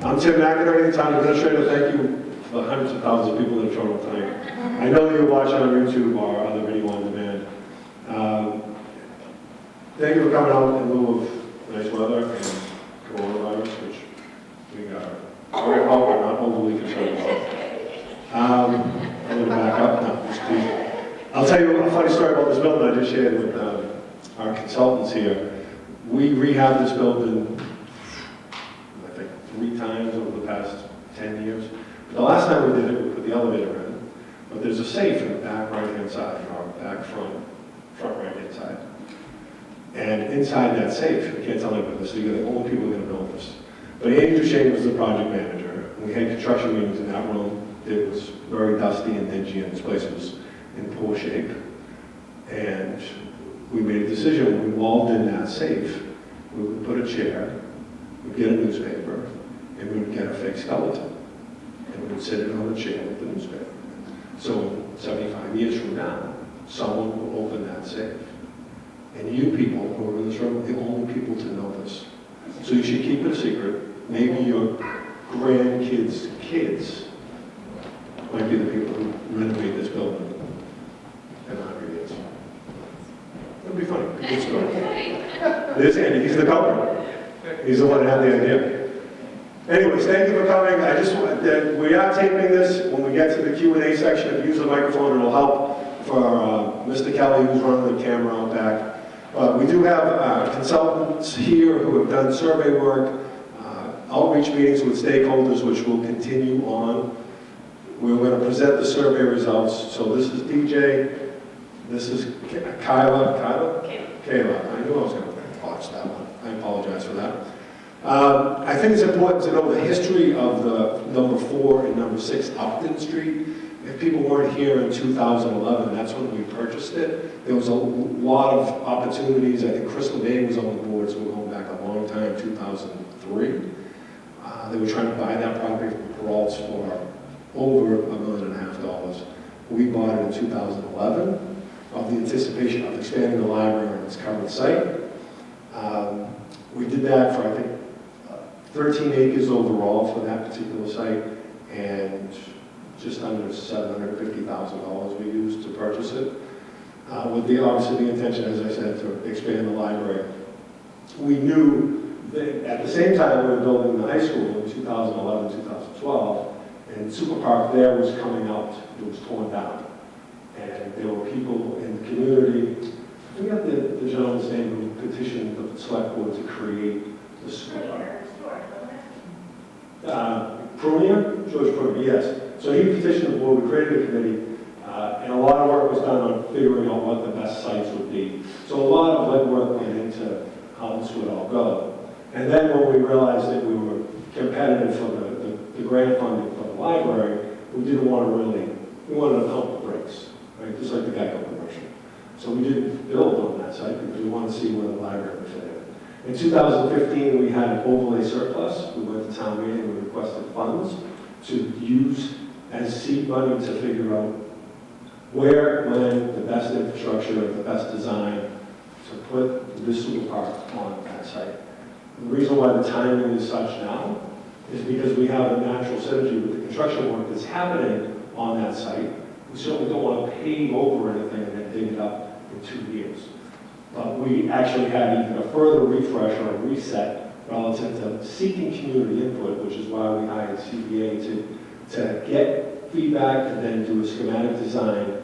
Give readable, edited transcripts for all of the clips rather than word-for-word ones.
I'm Tim McInerney, Town Administrator. Thank you for the hundreds of thousands of people that have shown up tonight. I know that you're watching on YouTube or other video on demand. Thank you for coming out in lieu of nice weather and coronavirus, which we are very well, but not overly concerned about. I'm going to back up. No, just teasing. I'll tell you a funny story about this building I just shared with our consultants here. We rehabbed this building, I think, 3 times over the past 10 years. The last time we did it, we put the elevator in, but there's a safe in the back right-hand side, or back front right-hand side. And inside that safe, I can't tell anybody this, so you're the only people who are going to know this. But Andy Duchesne was the project manager, and we had construction meetings in that room. It was very dusty and dingy, and this place was in poor shape. And we made a decision, when we walled in that safe, we would put a chair, we'd get a newspaper, and we would get a fake skeleton. And we would sit it on the chair with the newspaper. So 75 years from now, someone will open that safe. And you people who are in this room are the only people to know this. So you should keep it a secret. Maybe your grandkids' kids might be the people who renovate this building in 100 years. It'll be funny. Good story. There's Andy. He's the culprit. He's the one that had the idea. Anyways, thank you for coming. We are taping this. When we get to the Q&A section, if you use the microphone, it'll help for Mr. Kelly, who's running the camera out back. We do have consultants here who have done survey work, outreach meetings with stakeholders, which will continue on. We're going to present the survey results. So this is DJ, this is Kayla. Kayla. I knew I was going to botch that one. I apologize for that. I think it's important to know the history of the number 4 and number 6 Upton Street. If people weren't here in 2011, that's when we purchased it. There was a lot of opportunities. I think Crystal Bay was on the board, so we're going back a long time, 2003. They were trying to buy that property from Peralt's for over $1.5 million. We bought it in 2011 of the anticipation of expanding the library on its current site. We did that for, I think, 13 acres overall for that particular site, and just under $750,000 we used to purchase it. With obviously the intention, as I said, to expand the library. We knew that at the same time we were building the high school in 2011, 2012, and Superpark there was coming out, it was torn down. And there were people in the community, I forget the gentleman's name who petitioned the select board to create the Superpark. Prunier? George Prunier, yes. So he petitioned the board, we created a committee, and a lot of work was done on figuring out what the best sites would be. So a lot of legwork went into how this would all go. And then when we realized that we were competitive for the grant funding for the library, we didn't want to really, we wanted to pump the brakes, right? Just like the Geico commercial. So we didn't build on that site because we wanted to see where the library would fit in. In 2015, we had an overlay surplus. We went to town meeting and we requested funds to use as seed money to figure out where, when, the best infrastructure, the best design to put this Superpark on that site. The reason why the timing is such now is because we have a natural synergy with the construction work that's happening on that site. We certainly don't want to pave over anything and then dig it up in 2 years. But we actually had even a further refresh or a reset relative to seeking community input, which is why we hired CPA to get feedback and then do a schematic design,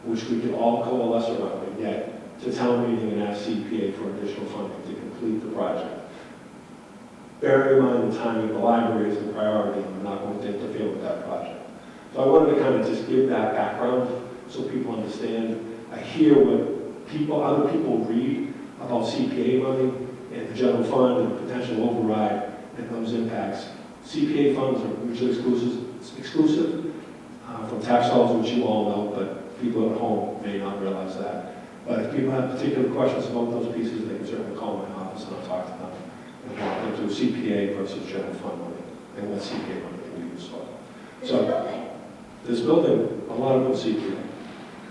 which we could all coalesce around and get to town meeting and ask CPA for additional funding to complete the project. Bearing in mind the timing of the library is the priority, and we're not going to interfere with that project. So I wanted to kind of just give that background so people understand. I hear what other people read about CPA money and the general fund and potential override and those impacts. CPA funds are mutually exclusive from tax dollars, which you all know, but people at home may not realize that. But if people have particular questions about those pieces, they can certainly call my office and I'll talk to them and walk them through CPA versus general fund money and what CPA money can be used for. This building, a lot of it was CPA.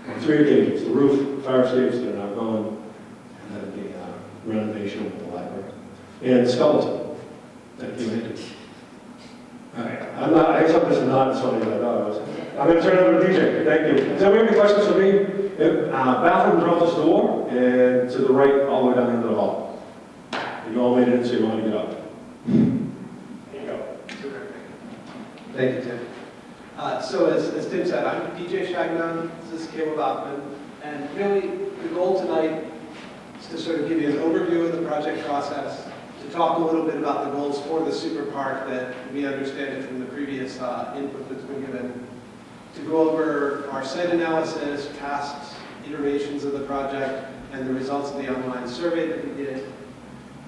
On 3 occasions, the roof, fire escapes that are now gone, and then the renovation of the library. And the skeleton. Thank you, Andy. All right, I accept this not, so I was. I'm going to turn it over to DJ. Thank you. Does anybody have any questions for me? Bathroom's out this door, and to the right, all the way down into the hall. You all made it in, so you want to get up. There you go. Thank you, Tim. So as Tim said, I'm DJ Shagnon, this is Caleb Bachman, and really the goal tonight is to sort of give you an overview of the project process, to talk a little bit about the goals for the super park that we understand it from the previous input that's been given, to go over our site analysis, past iterations of the project, and the results of the online survey that we did,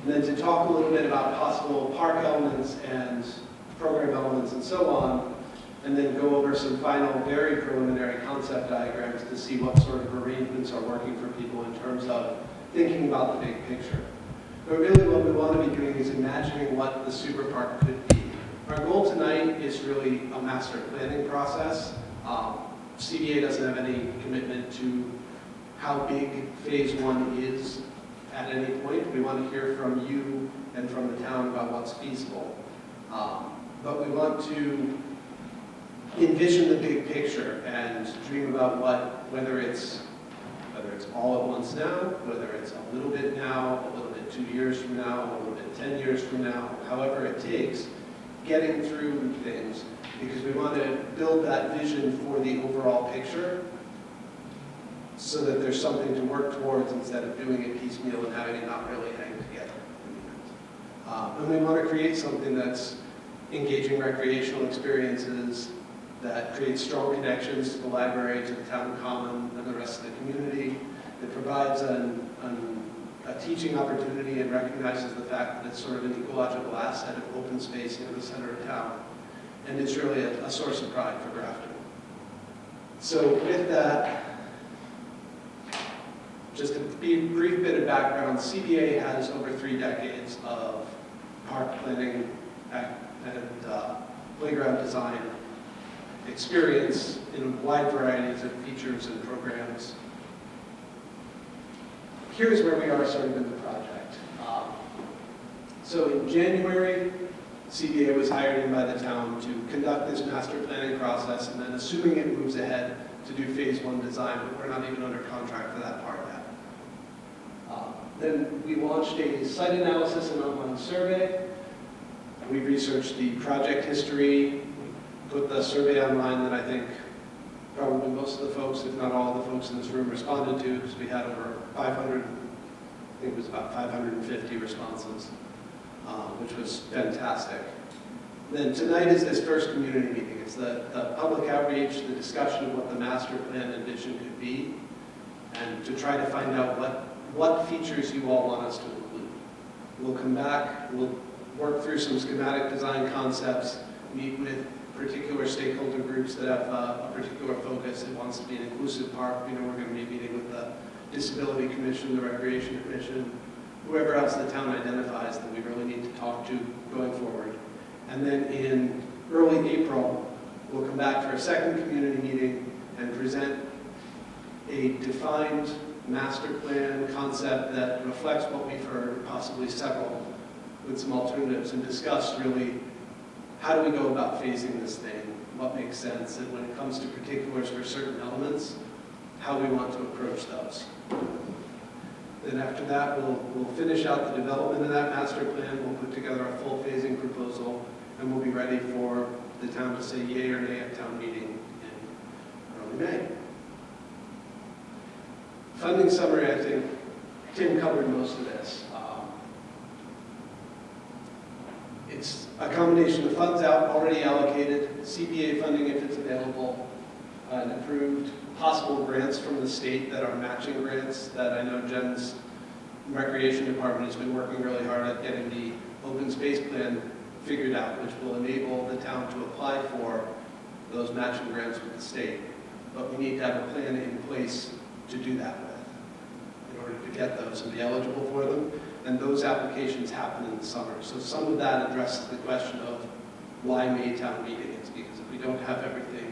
and then to talk a little bit about possible park elements and program elements and so on, and then go over some final, very preliminary concept diagrams to see what sort of arrangements are working for people in terms of thinking about the big picture. But really what we want to be doing is imagining what the super park could be. Our goal tonight is really a master planning process. CBA doesn't have any commitment to how big phase one is at any point. We want to hear from you and from the town about what's feasible. But we want to envision the big picture and dream about whether it's all at once now, whether it's a little bit now, a little bit 2 years from now, a little bit 10 years from now, however it takes, getting through things, because we want to build that vision for the overall picture so that there's something to work towards instead of doing it piecemeal and having it not really hang together. And we want to create something that's engaging recreational experiences, that creates strong connections to the library, to the town common, and the rest of the community. It provides a teaching opportunity and recognizes the fact that it's sort of an ecological asset of open space in the center of town. And it's really a source of pride for Grafton. So with that, just a brief bit of background, CBA has over 3 decades of park planning and playground design experience in wide varieties of features and programs. Here's where we are sort of in the project. So in January, CBA was hired in by the town to conduct this master planning process, and then assuming it moves ahead to do phase 1 design, but we're not even under contract for that part yet. Then we launched a site analysis and online survey. We researched the project history, put the survey online that I think probably most of the folks, if not all of the folks in this room, responded to, because we had over 500, I think it was about 550 responses, which was fantastic. Then tonight is this first community meeting. It's the public outreach, the discussion of what the master plan and vision could be, and to try to find out what features you all want us to include. We'll come back, we'll work through some schematic design concepts, meet with particular stakeholder groups that have a particular focus. It wants to be an inclusive park. You know, we're going to be meeting with the Disability Commission, the Recreation Commission, whoever else the town identifies that we really need to talk to going forward. And then in early April, we'll come back for a second community meeting and present a defined master plan concept that reflects what we've heard, possibly several, with some alternatives, and discuss really how do we go about phasing this thing, what makes sense, and when it comes to particulars for certain elements, how we want to approach those. Then after that, we'll finish out the development of that master plan, we'll put together a full phasing proposal, and we'll be ready for the town to say yay or nay at town meeting in early May. Funding summary, I think Tim covered most of this. It's a combination of funds already allocated, CPA funding if it's available, and approved, possible grants from the state that are matching grants that I know Jen's recreation department has been working really hard at getting the open space plan figured out, which will enable the town to apply for those matching grants with the state. But we need to have a plan in place to do that with in order to get those and be eligible for them. And those applications happen in the summer. So some of that addresses the question of why May town meeting. It's because if we don't have everything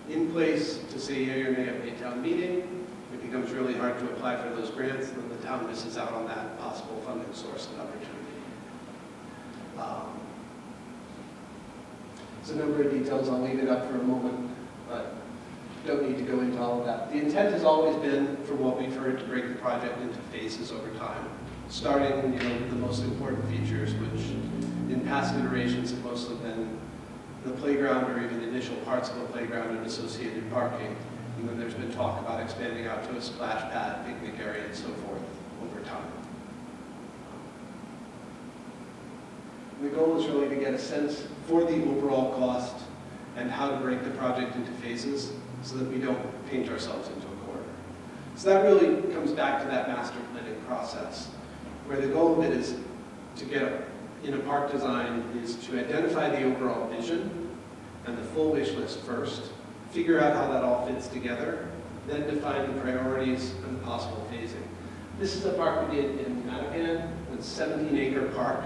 in place to say yea or nay at May town meeting, it becomes really hard to apply for those grants, and then the town misses out on that possible funding source and opportunity. There's a number of details, I'll leave it up for a moment, but don't need to go into all of that. The intent has always been, from what we've heard, to break the project into phases over time, starting with the most important features, which in past iterations have mostly been the playground or even initial parts of the playground and associated parking. And then there's been talk about expanding out to a splash pad, picnic area, and so forth over time. The goal is really to get a sense for the overall cost and how to break the project into phases so that we don't paint ourselves into a corner. So that really comes back to that master planning process, where the goal of it is to get in a park design is to identify the overall vision and the full wish list first, figure out how that all fits together, then define the priorities and the possible phasing. This is a park we did in Mattapan, it's a 17-acre park,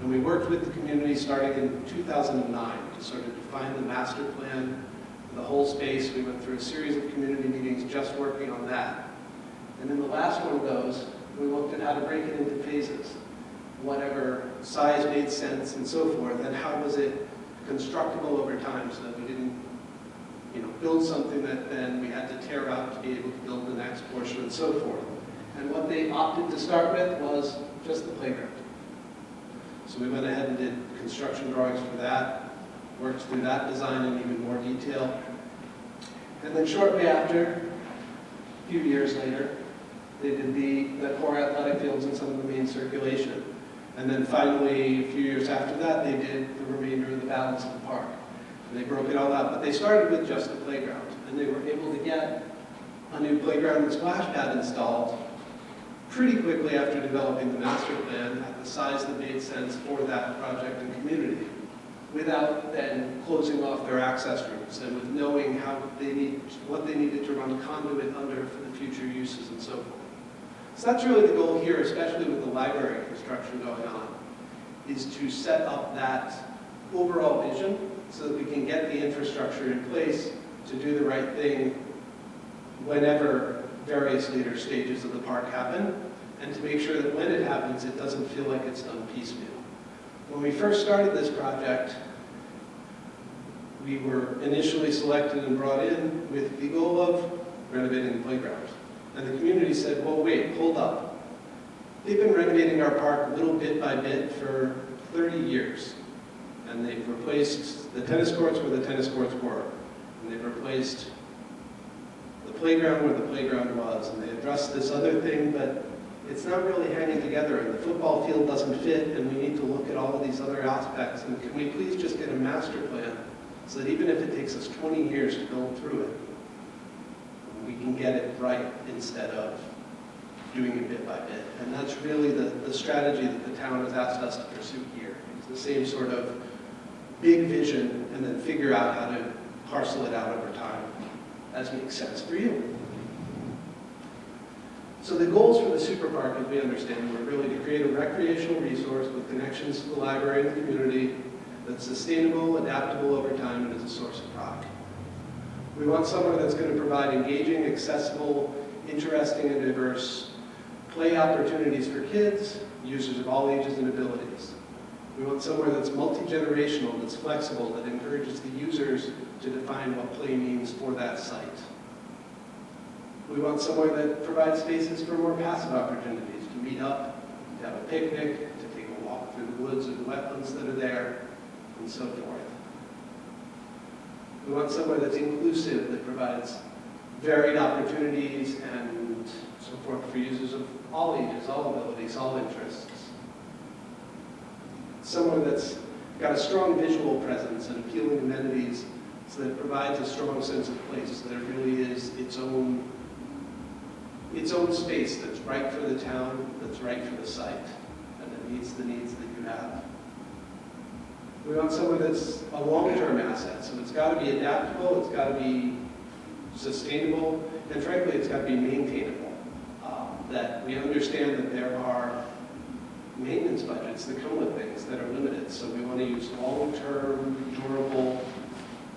and we worked with the community starting in 2009 to sort of define the master plan for the whole space. We went through a series of community meetings just working on that. And in the last one of those, we looked at how to break it into phases, whatever size made sense and so forth, and how was it constructible over time so that we didn't build something that then we had to tear out to be able to build the next portion and so forth. And what they opted to start with was just the playground. So we went ahead and did construction drawings for that, worked through that design in even more detail. And then shortly after, a few years later, they did the core athletic fields and some of the main circulation. And then finally, a few years after that, they did the remainder of the balance of the park. And they broke it all out, but they started with just the playground. And they were able to get a new playground and splash pad installed pretty quickly after developing the master plan at the size that made sense for that project and community, without then closing off their access routes and with knowing what they needed to run conduit under for the future uses and so forth. So that's really the goal here, especially with the library construction going on, is to set up that overall vision so that we can get the infrastructure in place to do the right thing whenever various later stages of the park happen, and to make sure that when it happens, it doesn't feel like it's done piecemeal. When we first started this project, we were initially selected and brought in with the goal of renovating the playground. And the community said, well, wait, hold up. They've been renovating our park little bit by bit for 30 years. And they've replaced the tennis courts where the tennis courts were. And they've replaced the playground where the playground was. And they addressed this other thing, but it's not really hanging together. And the football field doesn't fit, and we need to look at all of these other aspects. And can we please just get a master plan so that even if it takes us 20 years to build through it, we can get it right instead of doing it bit by bit. And that's really the strategy that the town has asked us to pursue here. It's the same sort of big vision and then figure out how to parcel it out over time as makes sense for you. So the goals for the super park, as we understand, were really to create a recreational resource with connections to the library and the community that's sustainable, adaptable over time, and is a source of pride. We want somewhere that's going to provide engaging, accessible, interesting, and diverse play opportunities for kids, users of all ages and abilities. We want somewhere that's multi-generational, that's flexible, that encourages the users to define what play means for that site. We want somewhere that provides spaces for more passive opportunities, to meet up, to have a picnic, to take a walk through the woods or the wetlands that are there, and so forth. We want somewhere that's inclusive, that provides varied opportunities and so forth for users of all ages, all abilities, all interests. Somewhere that's got a strong visual presence and appealing amenities so that it provides a strong sense of place, that it really is its own space that's right for the town, that's right for the site, and that meets the needs that you have. We want somewhere that's a long-term asset, so it's got to be adaptable, it's got to be sustainable, and frankly, it's got to be maintainable. That we understand that there are maintenance budgets that come with things that are limited, so we want to use long-term, durable,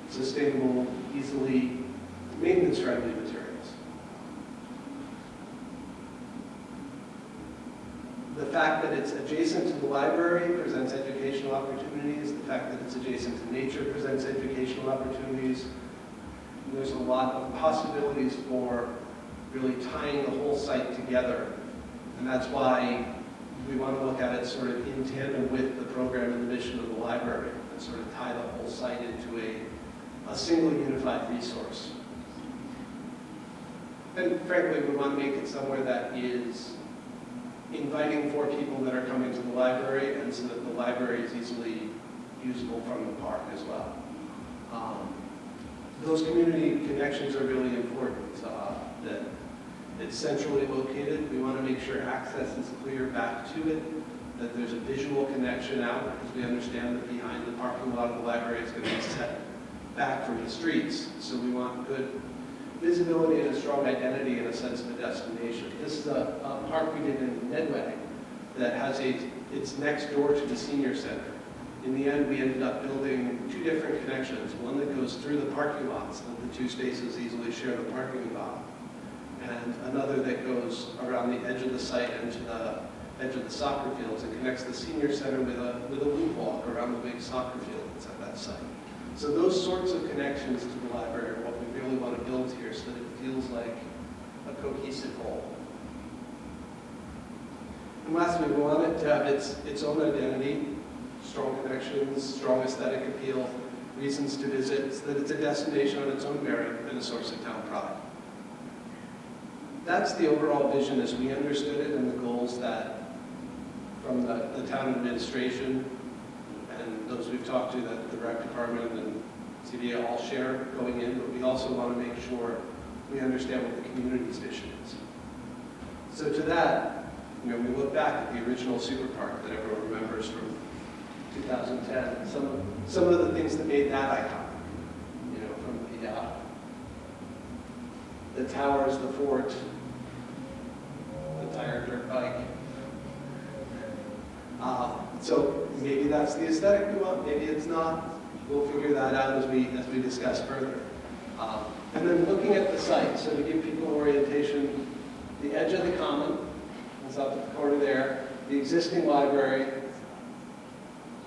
sustainable, easily maintenance-friendly materials. The fact that it's adjacent to the library presents educational opportunities. The fact that it's adjacent to nature presents educational opportunities. And there's a lot of possibilities for really tying the whole site together. And that's why we want to look at it sort of in tandem with the program and the mission of the library and sort of tie the whole site into a single unified resource. And frankly, we want to make it somewhere that is inviting for people that are coming to the library, and so that the library is easily usable from the park as well. Those community connections are really important. That it's centrally located. We want to make sure access is clear back to it, that there's a visual connection out, because we understand that behind the parking lot of the library is going to be set back from the streets. So we want good visibility and a strong identity and a sense of a destination. This is a park we did in Medway that has it's next door to the senior center. In the end, we ended up building two different connections, one that goes through the parking lot so that the two spaces easily share the parking lot, and another that goes around the edge of the site and to the edge of the soccer fields and connects the senior center with a loop walk around the big soccer field that's at that site. So those sorts of connections to the library are what we really want to build here so that it feels like a cohesive whole. And lastly, we want it to have its own identity, strong connections, strong aesthetic appeal, reasons to visit, so that it's a destination on its own merit and a source of town pride. That's the overall vision as we understood it, and the goals that from the town administration and those we've talked to, that the rec department and CBA all share going in, but we also want to make sure we understand what the community's vision is. So to that, we look back at the original super park that everyone remembers from 2010. Some of the things that made that iconic, from the towers, the fort, the tire dirt bike. So maybe that's the aesthetic we want, maybe it's not. We'll figure that out as we discuss further. And then looking at the site, so to give people orientation, the edge of the common is up at the corner there, the existing library,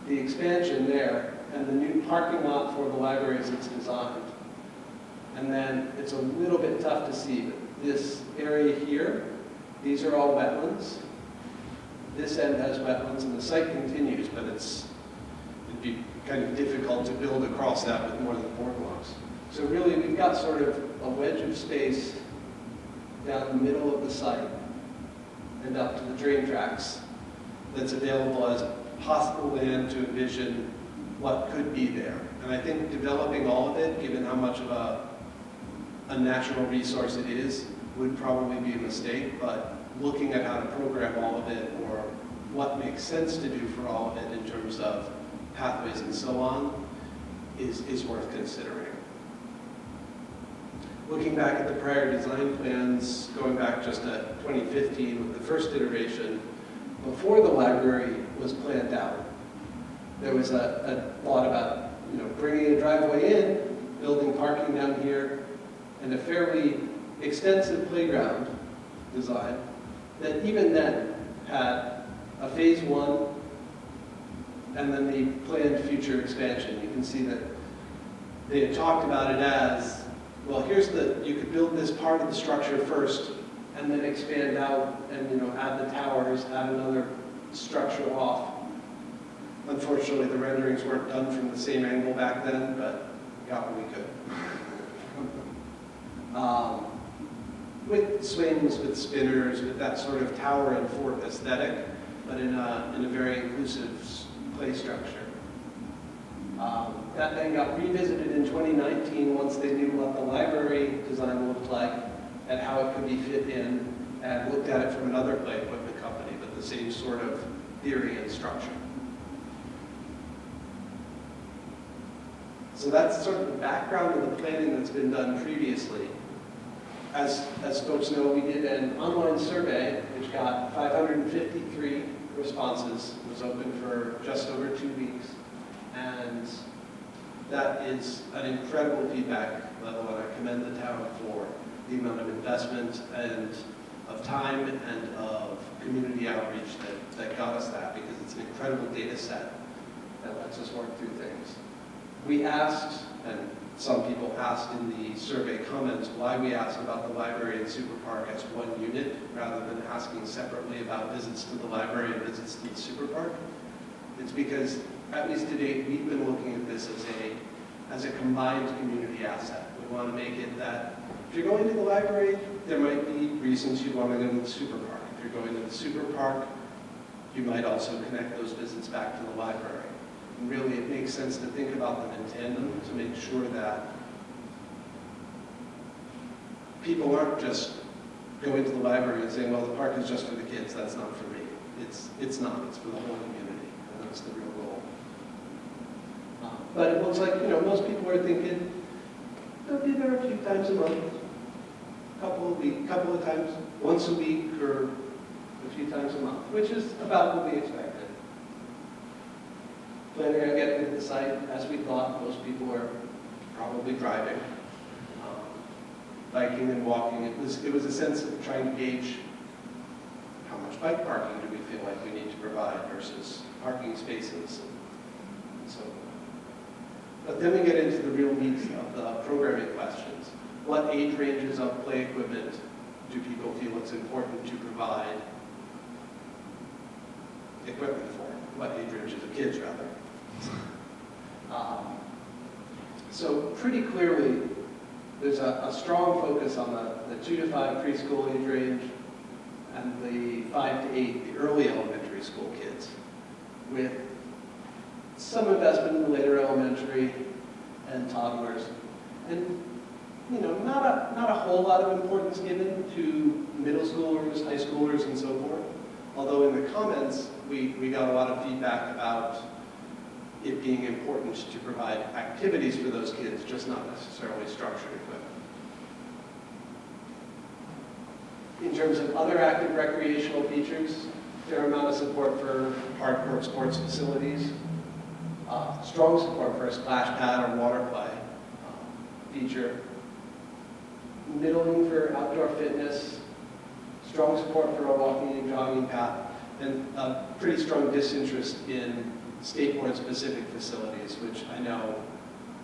the expansion there, and the new parking lot for the library as it's designed. And then it's a little bit tough to see, but this area here, these are all wetlands. This end has wetlands, and the site continues, but it'd be kind of difficult to build across that with more than boardwalks. So really, we've got sort of a wedge of space down the middle of the site and up to the train tracks that's available as possible land to envision what could be there. And I think developing all of it, given how much of a natural resource it is, would probably be a mistake, but looking at how to program all of it, or what makes sense to do for all of it in terms of pathways and so on, is worth considering. Looking back at the prior design plans, going back just to 2015 with the first iteration, before the library was planned out, there was a lot about bringing a driveway in, building parking down here, and a fairly extensive playground design that even then had a phase one and then the planned future expansion. You can see that they had talked about it as, well, you could build this part of the structure first and then expand out and add the towers, add another structure off. Unfortunately, the renderings weren't done from the same angle back then, but we got what we could. With swings, with spinners, with that sort of tower and fort aesthetic, but in a very inclusive play structure. That then got revisited in 2019 once they knew what the library design looked like and how it could be fit in, and looked at it from another play equipment company, but the same sort of theory and structure. So that's sort of the background of the planning that's been done previously. As folks know, we did an online survey which got 553 responses. It was open for just over 2 weeks. And that is an incredible feedback level, and I commend the town for the amount of investment and of time and of community outreach that got us that, because it's an incredible data set that lets us work through things. We asked, and some people asked in the survey comments, why we asked about the library and Superpark as one unit rather than asking separately about visits to the library and visits to the Superpark. It's because, at least to date, we've been looking at this as a combined community asset. We want to make it that if you're going to the library, there might be reasons you want to go to the Superpark. If you're going to the Superpark, you might also connect those visits back to the library. And really, it makes sense to think about them in tandem to make sure that people aren't just going to the library and saying, well, the park is just for the kids, that's not for me. It's not, it's for the whole community, and that's the real goal. But it looks like, most people are thinking, they'll be there a few times a month, couple of times, once a week, or a few times a month, which is about what we expected. Planning on getting to the site, as we thought, most people are probably driving, biking and walking. It was a sense of trying to gauge how much bike parking do we feel like we need to provide versus parking spaces and so on. But then we get into the real meat of the programming questions. What age ranges of play equipment do people feel it's important to provide equipment for? What age ranges of kids, rather? So pretty clearly, there's a strong focus on the 2 to 5 preschool age range and the 5 to 8, the early elementary school kids, with some investment in the later elementary and toddlers. And not a whole lot of importance given to middle schoolers, high schoolers, and so forth. Although in the comments, we got a lot of feedback about it being important to provide activities for those kids, just not necessarily structured equipment. In terms of other active recreational features, fair amount of support for hardcourt sports facilities, strong support for a splash pad or water play feature, middling for outdoor fitness, strong support for a walking and jogging path, and a pretty strong disinterest in skateboard-specific facilities, which I know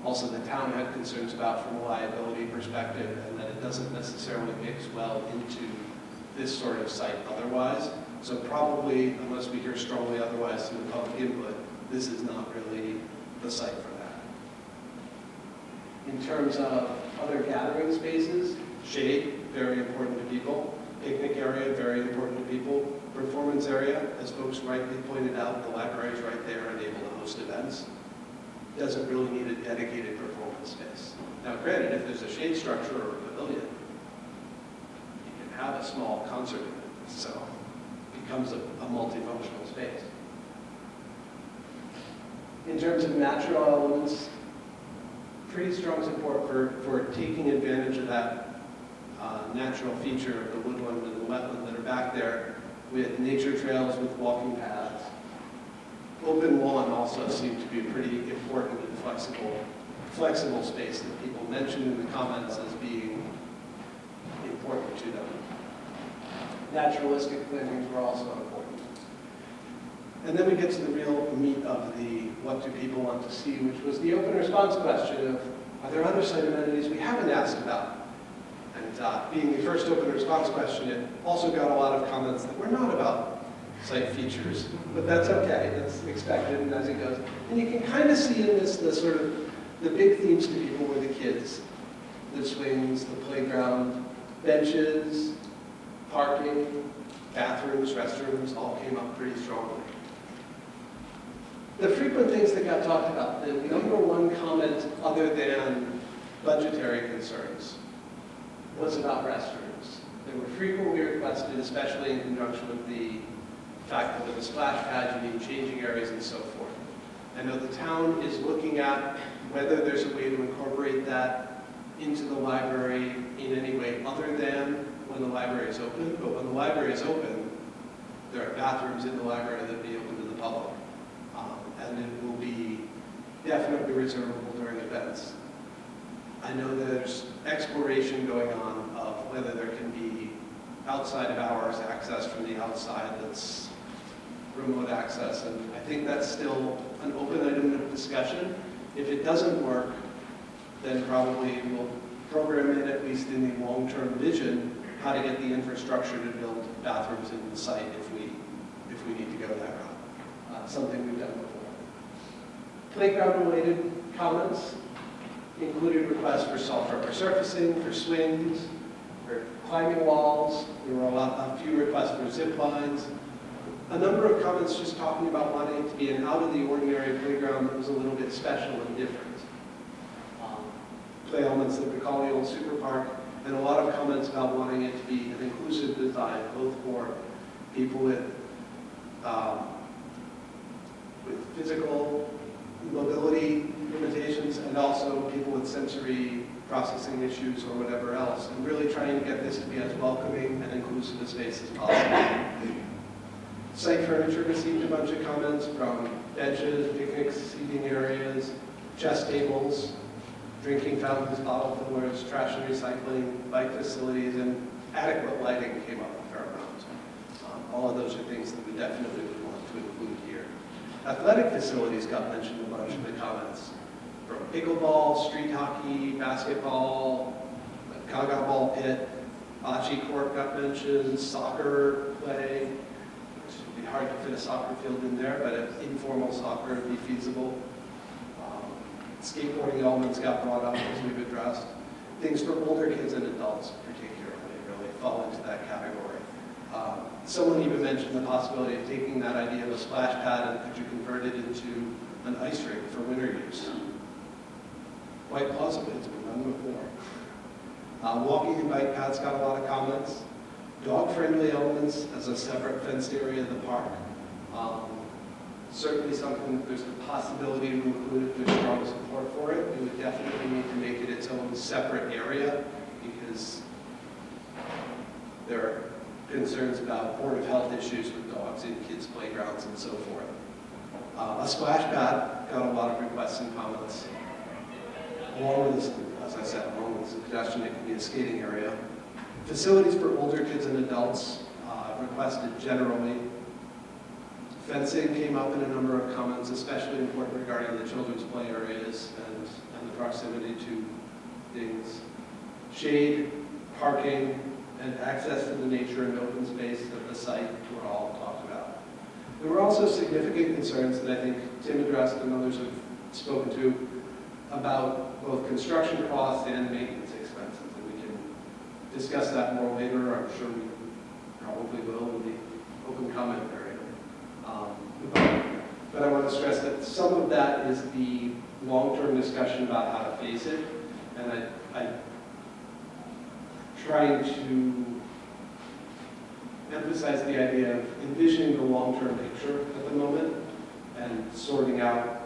also the town had concerns about from a liability perspective, and that it doesn't necessarily mix well into this sort of site otherwise. So probably, unless we hear strongly otherwise through the public input, this is not really the site for that. In terms of other gathering spaces, shade, very important to people. Picnic area, very important to people. Performance area, as folks rightly pointed out, the library is right there and able to host events. Doesn't really need a dedicated performance space. Now granted, if there's a shade structure or a pavilion, you can have a small concert event, so it becomes a multifunctional space. In terms of natural elements, pretty strong support for taking advantage of that natural feature of the woodland and the wetland that are back there, with nature trails, with walking paths. Open lawn also seemed to be a pretty important and flexible space that people mentioned in the comments as being important to them. Naturalistic plantings were also important. And then we get to the real meat of the what do people want to see, which was the open response question of, are there other site amenities we haven't asked about? And being the first open response question, it also got a lot of comments that were not about site features, but that's okay, that's expected and as it goes. And you can kind of see in this the sort of, the big themes to people were the kids, the swings, the playground, benches, parking, bathrooms, restrooms, all came up pretty strongly. The frequent things that got talked about, the number one comment other than budgetary concerns was about restrooms. They were frequently requested, especially in conjunction with the fact that with a splash pad you need changing areas and so forth. I know the town is looking at whether there's a way to incorporate that into the library in any way other than when the library is open, but when the library is open, there are bathrooms in the library that will be open to the public. And it will be definitely reservable during events. I know there's exploration going on of whether there can be outside of hours access from the outside that's remote access. And I think that's still an open item of discussion. If it doesn't work, then probably we'll program in, at least in the long-term vision, how to get the infrastructure to build bathrooms in the site if we need to go that route. Something we've done before. Playground-related comments included requests for soft rubber surfacing, for swings, for climbing walls. There were a few requests for zip lines. A number of comments just talking about wanting it to be an out-of-the-ordinary playground that was a little bit special and different. Play elements that we call the old super park, and a lot of comments about wanting it to be an inclusive design, both for people with physical mobility limitations and also people with sensory processing issues or whatever else, and really trying to get this to be as welcoming and inclusive a space as possible. Site furniture received a bunch of comments from benches, picnic seating areas, chess tables, drinking fountains, bottle fillers, trash and recycling, bike facilities, and adequate lighting came up a fair amount. All of those are things that we definitely would want to include here. Athletic facilities got mentioned a bunch in the comments. From pickleball, street hockey, basketball, gaga ball pit, bocce court got mentioned, soccer play. It would be hard to fit a soccer field in there, but informal soccer would be feasible. Skateboarding elements got brought up, as we've addressed. Things for older kids and adults particularly really fall into that category. Someone even mentioned the possibility of taking that idea of a splash pad and could you convert it into an ice rink for winter use. Quite possibly, it's been done before. Walking and bike paths got a lot of comments. Dog-friendly elements as a separate fenced area of the park. Certainly something that there's the possibility to include if there's strong support for it. We would definitely need to make it its own separate area because there are concerns about Board of Health issues with dogs in kids' playgrounds and so forth. A splash pad got a lot of requests and comments. Along with this, as I said, along with the suggestion it could be a skating area. Facilities for older kids and adults requested generally. Fencing came up in a number of comments, especially important regarding the children's play areas and the proximity to things. Shade, parking, and access to the nature and open space of the site were all talked about. There were also significant concerns that I think Tim addressed and others have spoken to about both construction costs and maintenance expenses. And we can discuss that more later. I'm sure we probably will in the open comment area. But I want to stress that some of that is the long-term discussion about how to face it, and I'm trying to emphasize the idea of envisioning the long-term picture at the moment and sorting out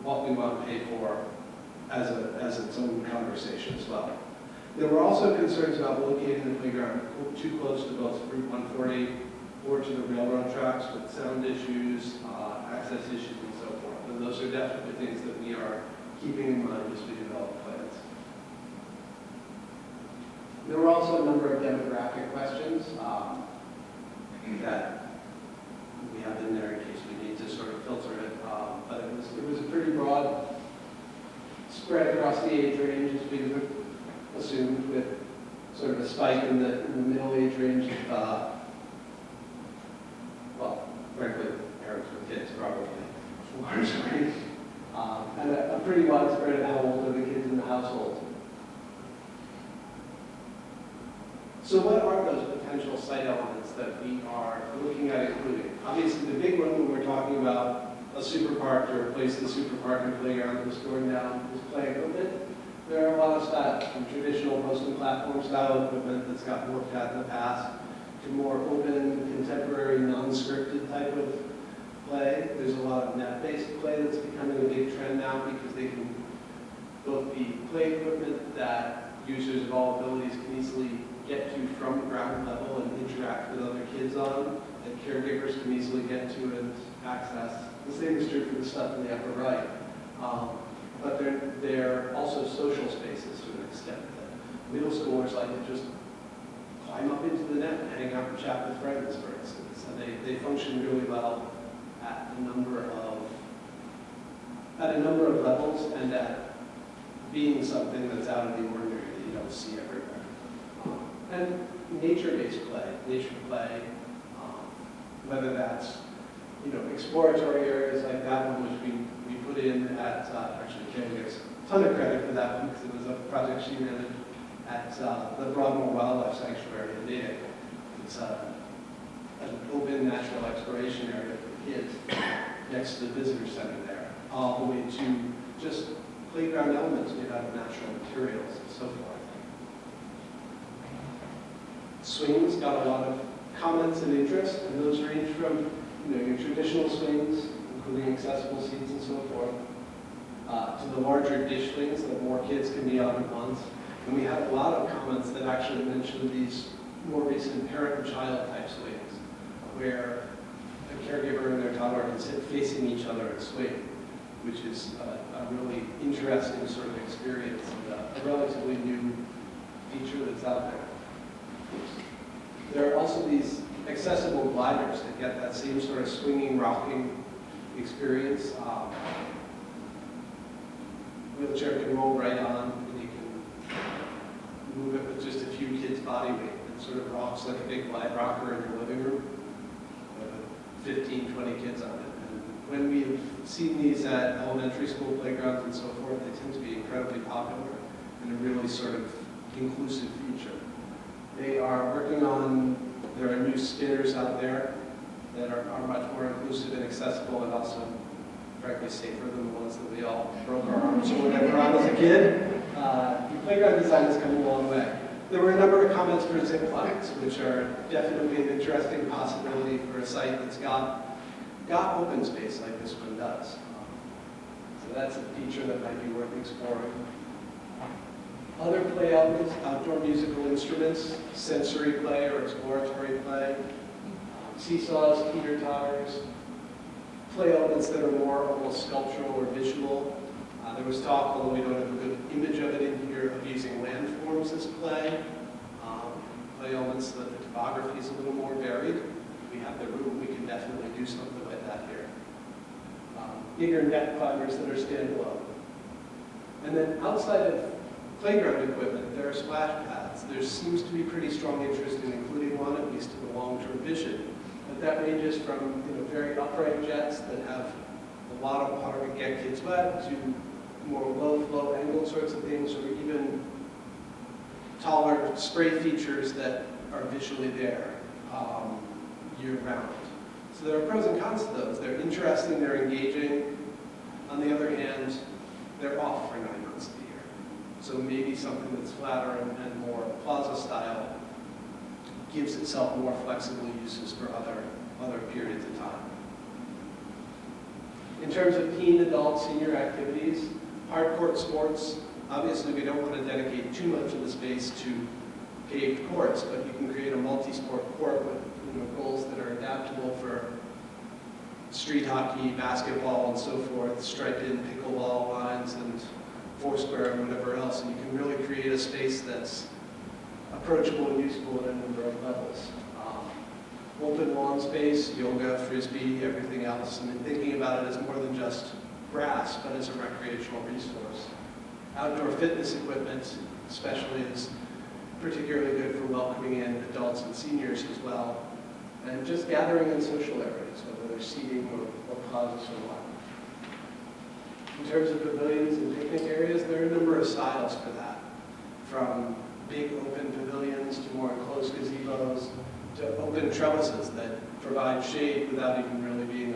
what we want to pay for as its own conversation as well. There were also concerns about locating the playground too close to both Route 140 or to the railroad tracks with sound issues, access issues, and so forth. And those are definitely things that we are keeping in mind as we develop plans. There were also a number of demographic questions that we have in there in case we need to sort of filter it. But it was a pretty broad spread across the age range, as we would assume, with sort of a spike in the middle age range. Well, frankly, parents with kids probably largely, and a pretty wide spread of how old are the kids in the household. So what are those potential site elements that we are looking at including? Obviously, the big one when we're talking about a super park to replace the super park and playground that was torn down is play equipment. There are a lot of styles, from traditional post and platform style equipment that's gotten looked at in the past, to more open, contemporary, non-scripted type of play. There's a lot of net-based play that's becoming a big trend now because they can both be play equipment that users of all abilities can easily get to from ground level and interact with other kids on, that caregivers can easily get to and access. The same is true for the stuff in the upper right. But they're also social spaces to an extent that middle schoolers like to just climb up into the net and hang out and chat with friends, for instance. And they function really well at a number of levels and at being something that's out of the ordinary that you don't see everywhere. And nature-based play, whether that's exploratory areas like that one, which we put in at, actually Karen gets a ton of credit for that one because it was a project she managed at the Broadmoor Wildlife Sanctuary in Natick. It's an open natural exploration area for kids next to the visitor center there, all the way to just playground elements made out of natural materials and so forth. Swings got a lot of comments and interest, and those range from your traditional swings, including accessible seats and so forth, to the larger dish swings that more kids can be on at once. And we had a lot of comments that actually mentioned these more recent parent and child type swings, where a caregiver and their toddler can sit facing each other and swing, which is a really interesting sort of experience and a relatively new feature that's out there. There are also these accessible gliders that get that same sort of swinging, rocking experience. Wheelchair can roll right on, and you can move it with just a few kids' body weight. It sort of rocks like a big glide rocker in your living room with 15, 20 kids on it. And when we've seen these at elementary school playgrounds and so forth, they tend to be incredibly popular and a really sort of inclusive feature. They are working on, there are new spinners out there that are much more inclusive and accessible and also, frankly, safer than the ones that we all broke our arms or whatever on as a kid. Playground design has come a long way. There were a number of comments for zip lines, which are definitely an interesting possibility for a site that's got open space like this one does. So that's a feature that might be worth exploring. Other play elements, outdoor musical instruments, sensory play or exploratory play, seesaws, teeter-totters, play elements that are more almost sculptural or visual. There was talk, although we don't have a good image of it in here, of using landforms as play. Play elements that the topography is a little more varied. If we have the room, we can definitely do something like that here. Bigger net climbers that are standalone. And then outside of playground equipment, there are splash pads. There seems to be pretty strong interest in including one, at least in the long-term vision. But that ranges from very upright jets that have a lot of water to get kids wet to more low-flow angled sorts of things, or even taller spray features that are visually there year-round. So there are pros and cons to those. They're interesting, they're engaging. On the other hand, they're off for 9 months of the year. So maybe something that's flatter and more plaza style gives itself more flexible uses for other periods of time. In terms of teen, adult, senior activities, hardcourt sports, obviously we don't want to dedicate too much of the space to paved courts, but you can create a multi-sport court with goals that are adaptable for street hockey, basketball, and so forth, striped-in pickleball lines and foursquare and whatever else, and you can really create a space that's approachable and usable at a number of levels. Open lawn space, yoga, frisbee, everything else. I mean, thinking about it as more than just grass, but as a recreational resource. Outdoor fitness equipment, especially, is particularly good for welcoming in adults and seniors as well. And just gathering in social areas, whether they're seating or plazas or what. In terms of pavilions and picnic areas, there are a number of styles for that. From big open pavilions to more enclosed gazebos, to open trellises that provide shade without even really being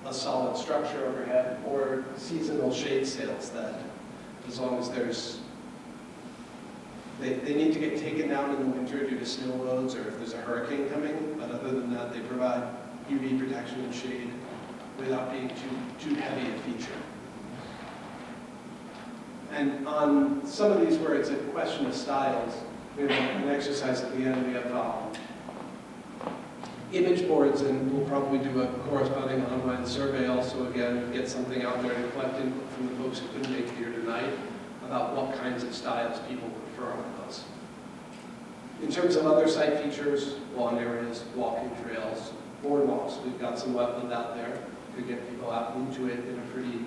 a solid structure overhead, or seasonal shade sails that, as long as there's, they need to get taken down in the winter due to snow loads or if there's a hurricane coming, but other than that, they provide UV protection and shade without being too heavy a feature. And on some of these where it's a question of styles, we have an exercise at the end. We have image boards, and we'll probably do a corresponding online survey also, again, get something out there to collect input from the folks who couldn't make it here tonight about what kinds of styles people prefer on those. In terms of other site features, lawn areas, walking trails, boardwalks, we've got some wetland out there. Could get people out into it in a pretty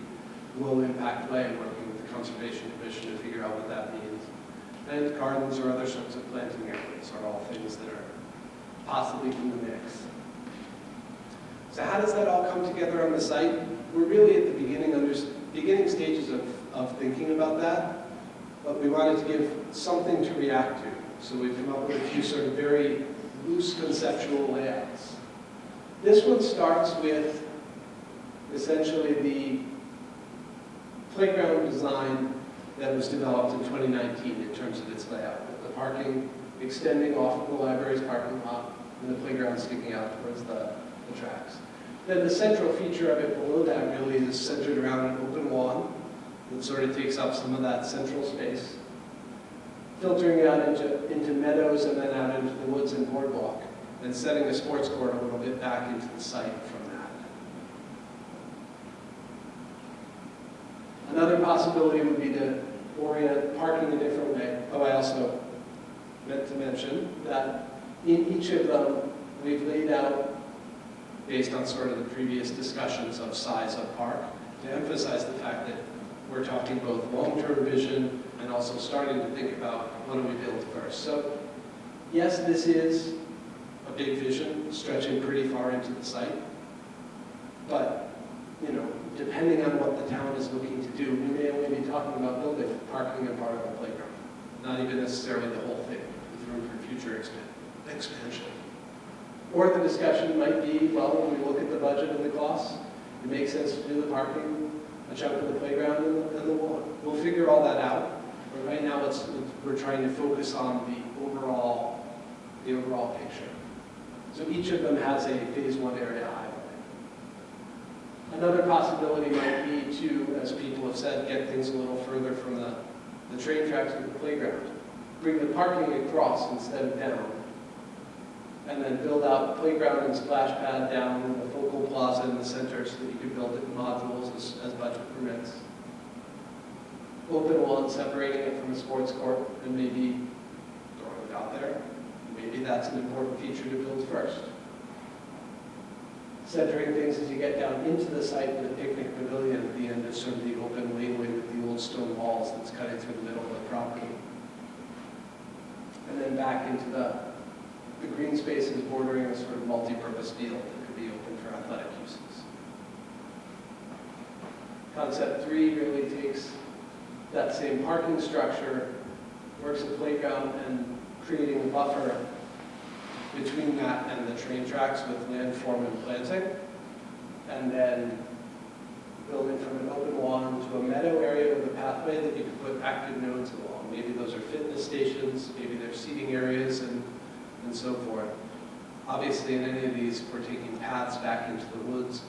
low-impact way, working with the Conservation Commission to figure out what that means. And gardens or other sorts of planting areas are all things that are possibly in the mix. So how does that all come together on the site? We're really at the beginning stages of thinking about that, but we wanted to give something to react to. So we've come up with a few sort of very loose conceptual layouts. This one starts with essentially the playground design that was developed in 2019 in terms of its layout. The parking extending off of the library's parking lot and the playground sticking out towards the tracks. Then the central feature of it below that really is centered around an open lawn that sort of takes up some of that central space, filtering out into meadows and then out into the woods and boardwalk, and setting the sports court a little bit back into the site from that. Another possibility would be to orient parking a different way. Oh, I also meant to mention that in each of them, we've laid out, based on sort of the previous discussions of size of park, to emphasize the fact that we're talking both long-term vision and also starting to think about what do we build first. So yes, this is a big vision stretching pretty far into the site, but depending on what the town is looking to do, we may only be talking about building parking and part of a playground, not even necessarily the whole thing, with room for future expansion. Or the discussion might be, well, when we look at the budget and the costs, it makes sense to do the parking, a chunk of the playground, and the lawn. We'll figure all that out. But right now, we're trying to focus on the overall picture. So each of them has a phase 1 area highlight. Another possibility might be to, as people have said, get things a little further from the train tracks to the playground. Bring the parking across instead of down. And then build out playground and splash pad down in the focal plaza in the center so that you can build it in modules as budget permits. Open lawn, separating it from a sports court, and maybe throwing it out there. Maybe that's an important feature to build first. Centering things as you get down into the site with a picnic pavilion at the end of sort of the open laneway with the old stone walls that's cutting through the middle of the property. And then back into the green spaces bordering a sort of multi-purpose field that could be open for athletic uses. Concept 3 really takes that same parking structure, works a playground, and creating a buffer between that and the train tracks with landform and planting, and then building from an open lawn to a meadow area with a pathway that you could put active nodes along. Maybe those are fitness stations, maybe they're seating areas, and so forth. Obviously, in any of these, if we're taking paths back into the woods,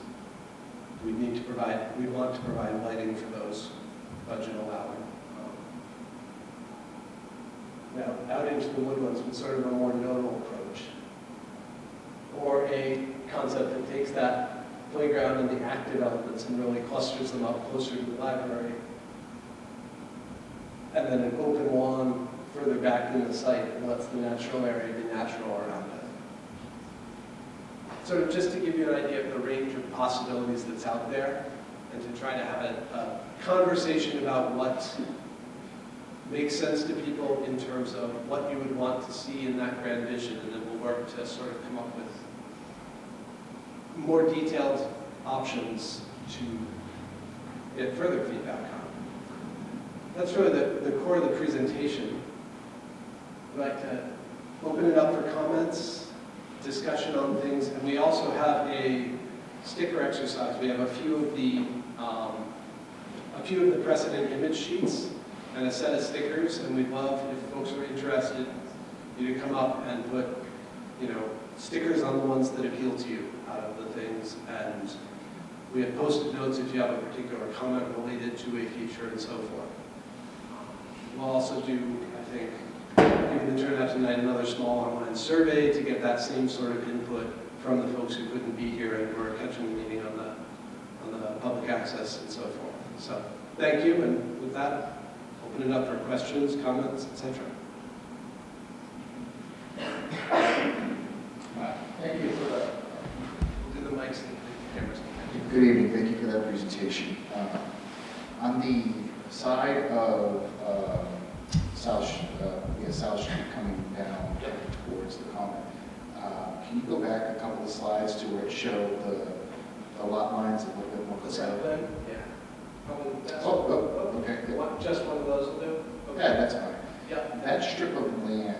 we want to provide lighting for those, budget allowing. Now, out into the woodlands with sort of a more nodal approach. Or a concept that takes that playground and the active elements and really clusters them up closer to the library. And then an open lawn further back in the site and lets the natural area be natural around it. Sort of just to give you an idea of the range of possibilities that's out there and to try to have a conversation about what makes sense to people in terms of what you would want to see in that grand vision, and then we'll work to sort of come up with more detailed options to get further feedback on. That's really the core of the presentation. I'd like to open it up for comments, discussion on things, and we also have a sticker exercise. We have a few of the precedent image sheets and a set of stickers, and we'd love, if folks are interested, you to come up and put, stickers on the ones that appeal to you out of the things. And we have post-it notes if you have a particular comment related to a feature and so forth. We'll also do, I think, given the turnout tonight, another small online survey to get that same sort of input from the folks who couldn't be here and who are catching the meeting on the public access and so forth. So thank you, and with that, open it up for questions, comments, etc. that presentation. On the side of South Street coming down towards the common, can you go back a couple of slides to where it showed the lot lines a little bit more What's clearly? that then? Yeah. Probably that's Okay. Good. just one of those will do? Okay. Yeah, that's fine. Yeah. That strip of land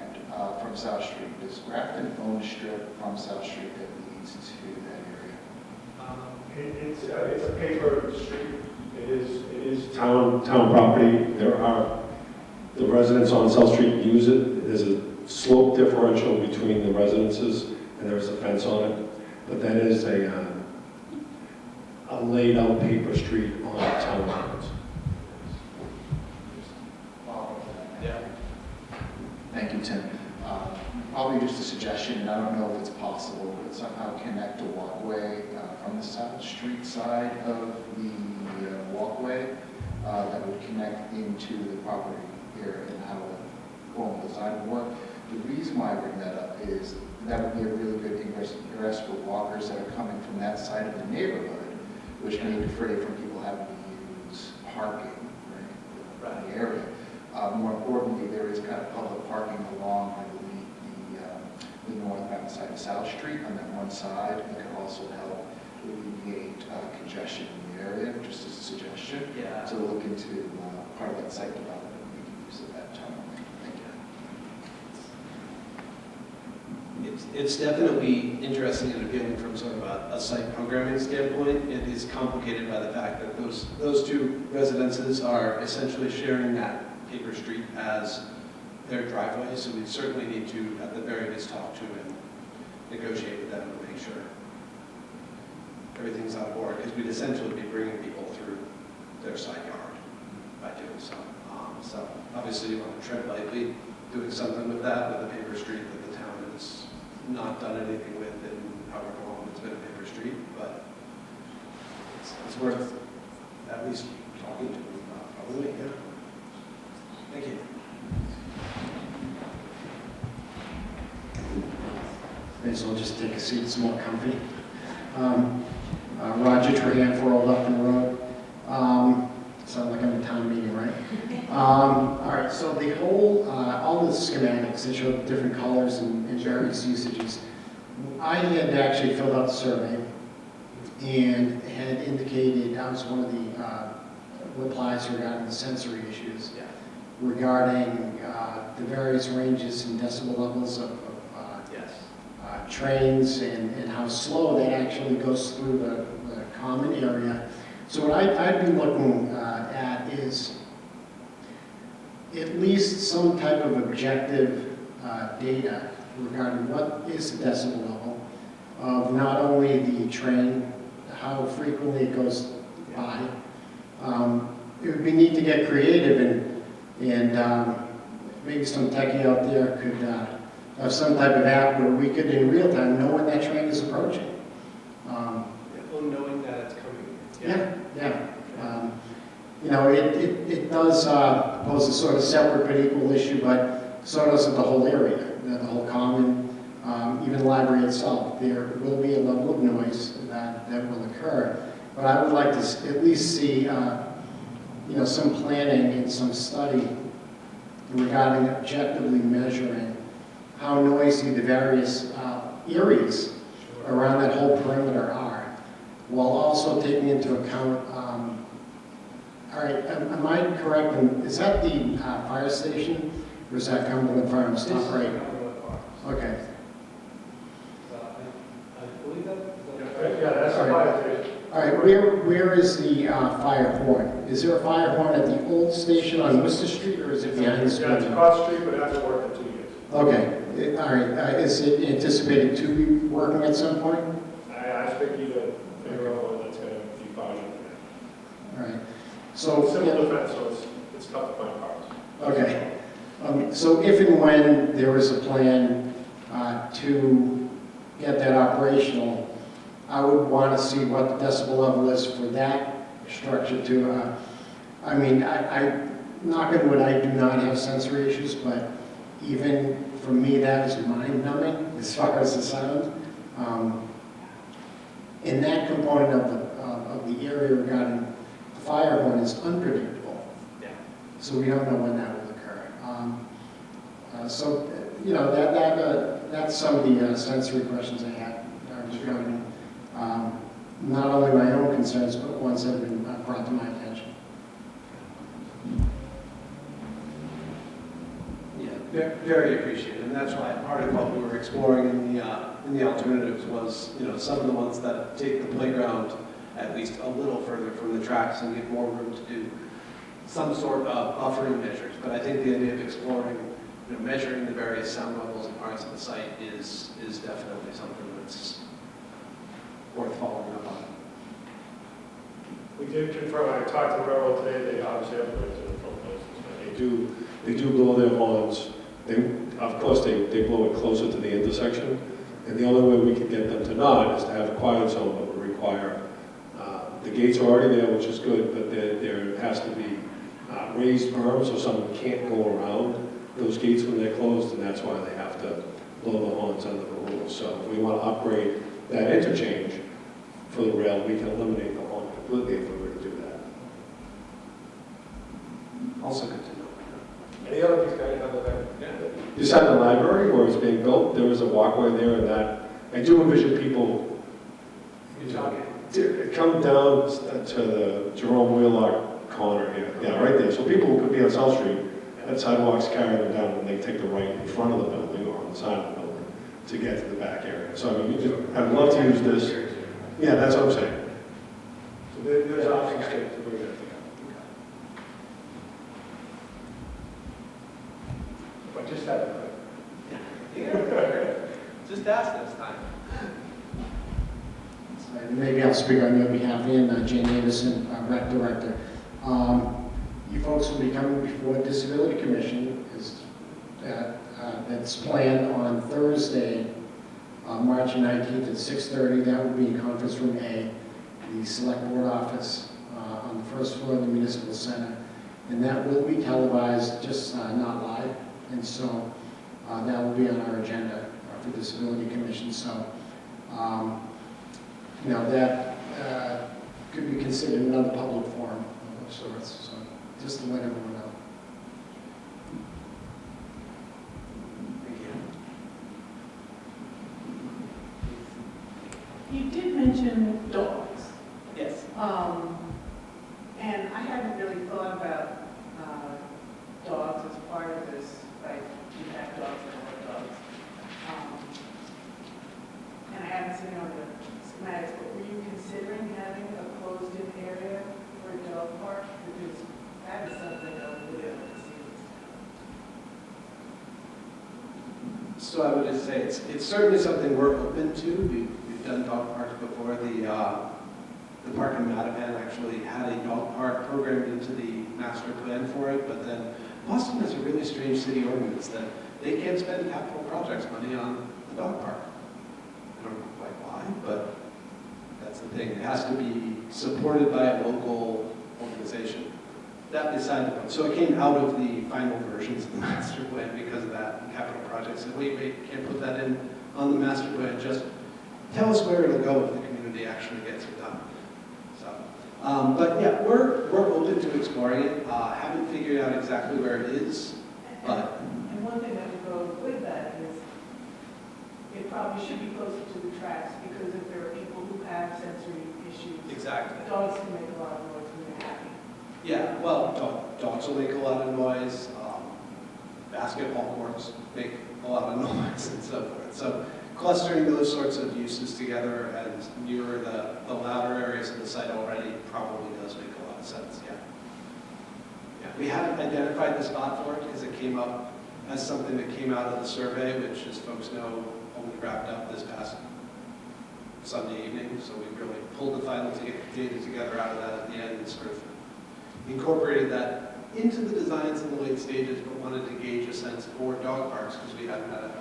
from South Street, does Grafton own a strip from South Street that leads to that area? It's a paper street. It is town property. The residents on South Street use it. There's a slope differential between the residences, and there's a fence on it. But that is a laid out paper street on town lands. Yeah. Thank you, Tim. Probably just a suggestion, and I don't know if it's possible, but somehow connect a walkway from the South Street side of the walkway that would connect into the property here and how the formal design would work. The reason why I bring that up is that would be a really good ingress for walkers that are coming from that side of the neighborhood, which may defray from people having to use parking right, in the area. More importantly, there is kind of public parking along, I believe, the northbound side of South Street on that one side. It could also help alleviate congestion in the area, just as a suggestion. Yeah. So look into part of that site development, making use of that tunnel. Thank you. It's definitely interesting and appealing from sort of a site programming standpoint. It is complicated by the fact that those two residences are essentially sharing that paper street as their driveway, so we certainly need to, at the very least, talk to and negotiate with them and make sure everything's on board, because we'd essentially be bringing people through their side yard by doing so. So obviously you want to tread lightly, doing something with that, with the paper street that the town has not done anything with in however long it's been a paper street, but it's worth at least talking to them about, probably, yeah. Thank you. May as well just take a seat, it's more comfy. Roger Trahan, 4 Old Upton Road. Sound like I'm in a town meeting, right? All right, so the whole, all the schematics, they show different colors and various usages. I had actually filled out the survey and had indicated, that was one of the replies regarding the sensory issues, Yeah. regarding the various ranges and decibel levels of Yes. trains and how slow that actually goes through the common area. So what I'd be looking at is at least some type of objective data regarding what is the decibel level of not only the train, how frequently it goes by. It would be neat to get creative and maybe some techie out there could have some type of app where we could in real time know when that train is approaching. Well, knowing that it's coming. Yeah. You know, it does pose a sort of separate but equal issue, but so does the whole area, the whole common, even the library itself. There will be a level of noise that will occur, but I would like to at least see, you know, some planning and some study regarding objectively measuring how noisy the various areas around that whole perimeter are, while also taking into account, all right, am I correct, is that the fire station, or is that Cumberland Farms? Top right. Okay. I believe that. Yeah, that's the fire station. All right, where is the fire horn? Is there a fire horn at the old station on Worcester Street, or is it behind the school? Yeah, it's across the street, but it hasn't worked in 2 years. Okay, all right, is it anticipated to be working at some point? I expect you to figure out one that's going to be functional. All right, so. Civil defense, so it's tough to find parts. Okay, so if and when there is a plan to get that operational, I would want to see what the decibel level is for that structure to, I mean, I knock on wood, I do not have sensory issues, but even for me, that is mind-numbing as far as the sound. In that component of the area regarding the fire horn is unpredictable. Yeah. So we don't know when that will occur. So, that's some of the sensory questions I had regarding not only my own concerns, but ones that have been brought to my attention. Yeah, very appreciated, and that's why part of what we were exploring in the alternatives was, some of the ones that take the playground at least a little further from the tracks and give more room to do some sort of buffering measures. But I think the idea of exploring, measuring the various sound levels and parts of the site is definitely something that's worth following up on. We did confirm, I talked to the railroad today, they obviously have plans in the front places, but they do blow their horns. Of course, they blow it closer to the intersection, and the only way we can get them to not is to have a quiet zone that would require, the gates are already there, which is good, but there has to be raised berms so someone can't go around those gates when they're closed, and that's why they have to blow the horns under the rules. So if we want to upgrade that interchange for the rail, we can eliminate the horn completely if we were to do that. Also good to know. Any other things guys other than beside the library where it's being built, there is a walkway there, and that I do envision people to come down to the Jerome Wheelock corner here. Yeah, right there. So people could be on South Street, and sidewalks carry them down, and they take the right in front of the building or on the side of the building to get to the back area. So I mean, I'd love to use this. Yeah, that's what I'm saying. So there's options to bring that together. But just have it. Just ask this time. So maybe I'll speak on your behalf, and Jane Anderson, Rec Director. You folks will be coming before Disability Commission. That's planned on Thursday, March 19th at 6:30. That will be in Conference Room A, the Select Board office on the first floor of the Municipal Center. And that will be televised, just not live. And so that will be on our agenda for Disability Commission. So, that could be considered another public forum of sorts. So just to let everyone know. Thank you. You did mention dogs, Yes. and I hadn't really thought about dogs as part of this, like you have dogs and other dogs. And I haven't seen on the schematics, but were you considering having a closed-in area for a dog park? Because that is something I would really like to see in this town. So I would just say it's certainly something we're open to. We've done dog parks before. The park in Mattapan actually had a dog park programmed into the master plan for it, but then Boston has a really strange city ordinance that they can't spend capital projects money on the dog park. I don't know quite why, but that's the thing. It has to be supported by a local organization. That beside the point. So it came out of the final versions of the master plan because of that. Capital project said, wait, can't put that in on the master plan. Just tell us where it'll go if the community actually gets it done. So, but yeah, we're open to exploring it. Haven't figured out exactly where it is, but. And one thing that would go with that is it probably should be closer to the tracks, because if there are people who have sensory issues, Exactly. dogs can make a lot of noise when they're happy. Yeah, well, dogs will make a lot of noise. Basketball courts make a lot of noise and so forth. So clustering those sorts of uses together and near the louder areas of the site already probably does make a lot of sense, yeah. Yeah, we haven't identified the spot for it because it came up as something that came out of the survey, which, as folks know, only wrapped up this past Sunday evening. So we really pulled the final data together out of that at the end and sort of incorporated that into the designs in the late stages, but wanted to gauge a sense for dog parks because we hadn't had a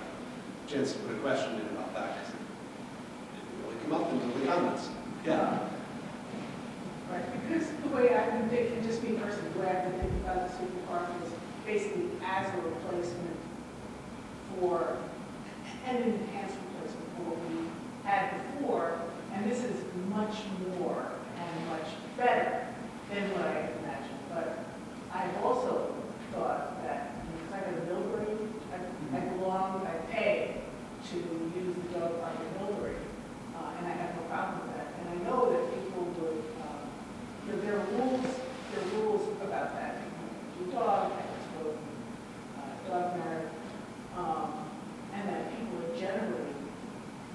chance to put a question in about that because it didn't really come up until the comments. Yeah. Right, because the way I've been thinking, just me personally, the way I've been thinking about the super park is basically as a replacement for, and an enhanced replacement for what we had before, and this is much more, and and much better than what I had imagined. But I've also thought that, because I got a Millbury, I pay to use the dog park at Millbury, and I have no problem with that. And I know that people would, there are rules about that. You do dog, I suppose, dog marriage, and that people are generally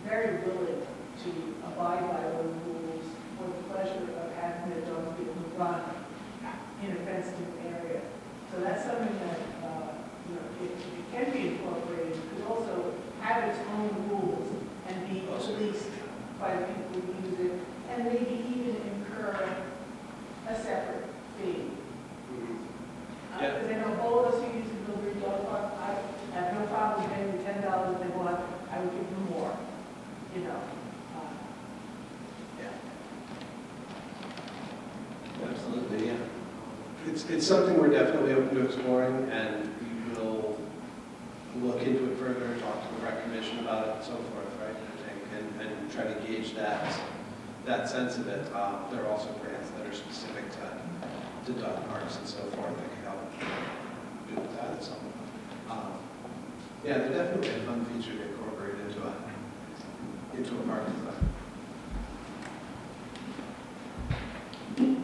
very willing to abide by those rules for the pleasure of having their dogs be able to run in a fenced-in area. So that's something that, if it can be incorporated, it could also have its own rules and be policed by the people who use it, and maybe even incur a separate fee. Because I know all of us who use the Millbury Dog Park, I have no problem paying the $10 if they want, I would give them more, Absolutely, yeah. It's something we're definitely open to exploring, and we will look into it further, talk to the rec commission about it and so forth, right? I think, and try to gauge that sense of it. There are also grants that are specific to dog parks and so forth that can help do with that and so on. Yeah, they're definitely a fun feature to incorporate into a park design.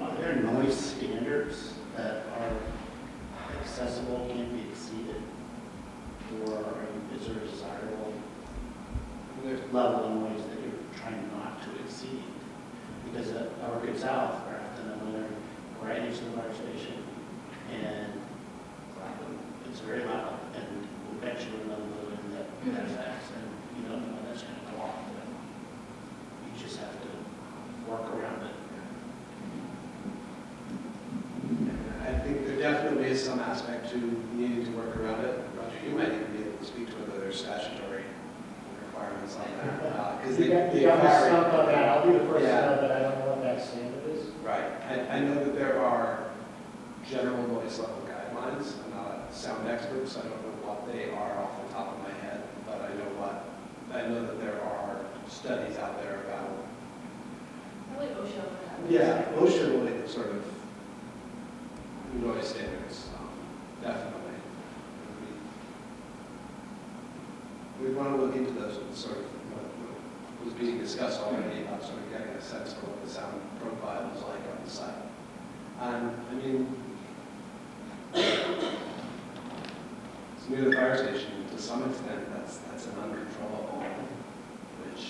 Are there noise standards that are accessible, can't be exceeded? Or is there a desirable level of noise that you're trying not to exceed? Because I work at South Grafton, and when we're right next to the fire station, and it's very loud, and we'll bet you another building that affects, and you don't know when that's going to go off. But you just have to work around it. I think there definitely is some aspect to needing to work around it. Roger, you might even be able to speak to whether there's statutory requirements on that. Because You got me stumped on that. I'll be the first to know that I don't know what that standard is. Right. I know that there are general noise level guidelines. I'm not a sound expert, so I don't know what they are off the top of my head, but I know that there are studies out there about. Probably OSHA would have. Yeah, OSHA related sort of noise standards, definitely. We want to look into those, sort of what was being discussed already about sort of getting a sense for what the sound profile is like on the site. I mean, it's near the fire station. To some extent, that's an uncontrollable, which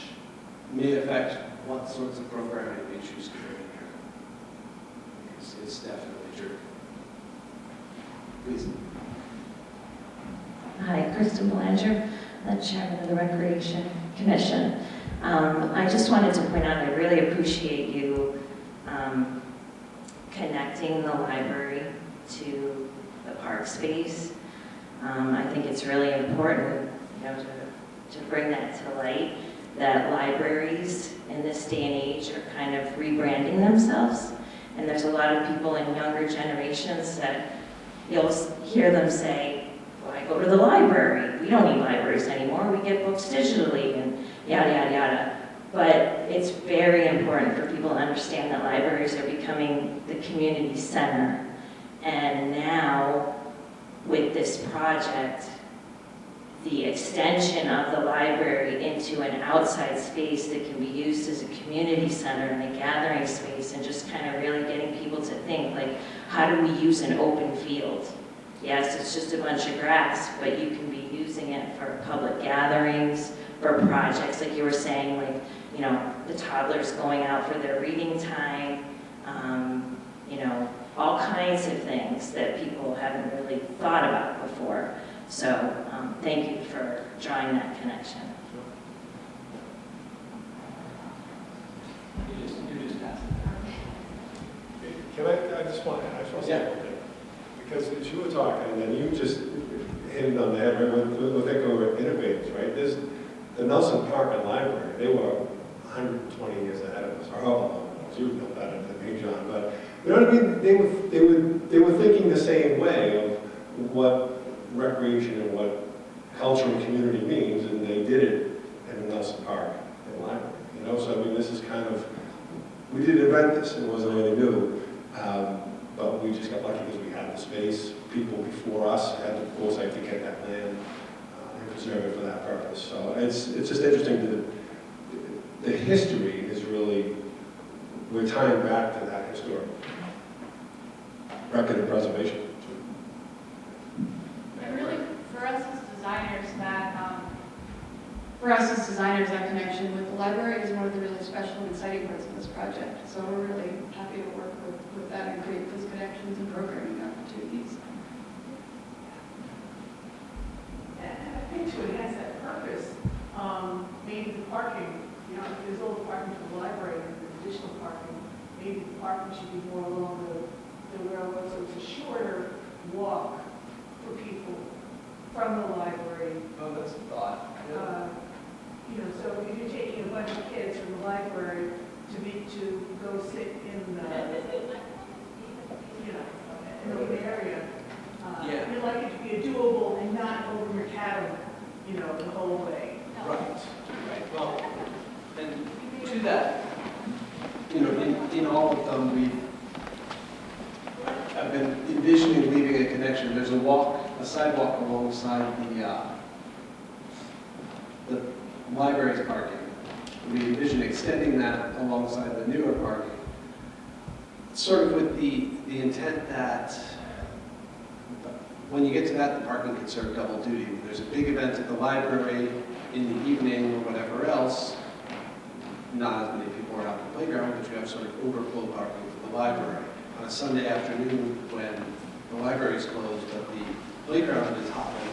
may affect what sorts of programming we choose to bring in here. It's definitely true. Please. Hi, Kristen Belanger, the chairman of the Recreation Commission. I just wanted to point out, I really appreciate you connecting the library to the park space. I think it's really important, to bring that to light, that libraries in this day and age are kind of rebranding themselves. And there's a lot of people in younger generations that you'll hear them say, well, I go to the library. We don't need libraries anymore. We get books digitally and yada, yada, yada. But it's very important for people to understand that libraries are becoming the community center. And now, with this project, the extension of the library into an outside space that can be used as a community center and a gathering space, and just kind of really getting people to think, like, how do we use an open field? Yes, it's just a bunch of grass, but you can be using it for public gatherings, for projects, like you were saying, like, the toddlers going out for their reading time, all kinds of things that people haven't really thought about before. So thank you for drawing that connection. You just asked. Can I just want to say one thing? Because as you were talking, and you just hit it on the head, right, with they go innovators, right? There's the Nelson Park and Library, they were 120 years ahead of us, or however long it was. You would know better than me, John, but you know what I mean? They were thinking the same way of what recreation and what culture and community means, and they did it in the Nelson Park and Library. So I mean, this is kind of we didn't invent this, it wasn't anything new, but we just got lucky because we had the space. People before us had the foresight to get that land and preserve it for that purpose. So it's just interesting that the history is really, we're tying back to that historic record of preservation. And really, for us as designers, that connection with the library is one of the really special and exciting parts of this project. So we're really happy to work with that and create those connections and programming opportunities. And I think to enhance that purpose, maybe the parking, you know, if there's all the parking for the library and there's additional parking, maybe the parking should be more along the railroad, so it's a shorter walk for people from the library. Oh, that's a thought. You know, so if you're taking a bunch of kids from the library to go sit in the, you know, in the area, Yeah. you'd like it to be a doable and not over McAdam, you know, the whole way. Right. Well, and to that, you know, in all of them, I've been envisioning leaving a connection. There's a sidewalk alongside the library's parking. We envision extending that alongside the newer parking, sort of with the intent that when you get to that, the parking can serve double duty. When there's a big event at the library in the evening or whatever else, not as many people are out in the playground, but you have sort of overflow parking for the library. On a Sunday afternoon when the library is closed, but the playground is hopping,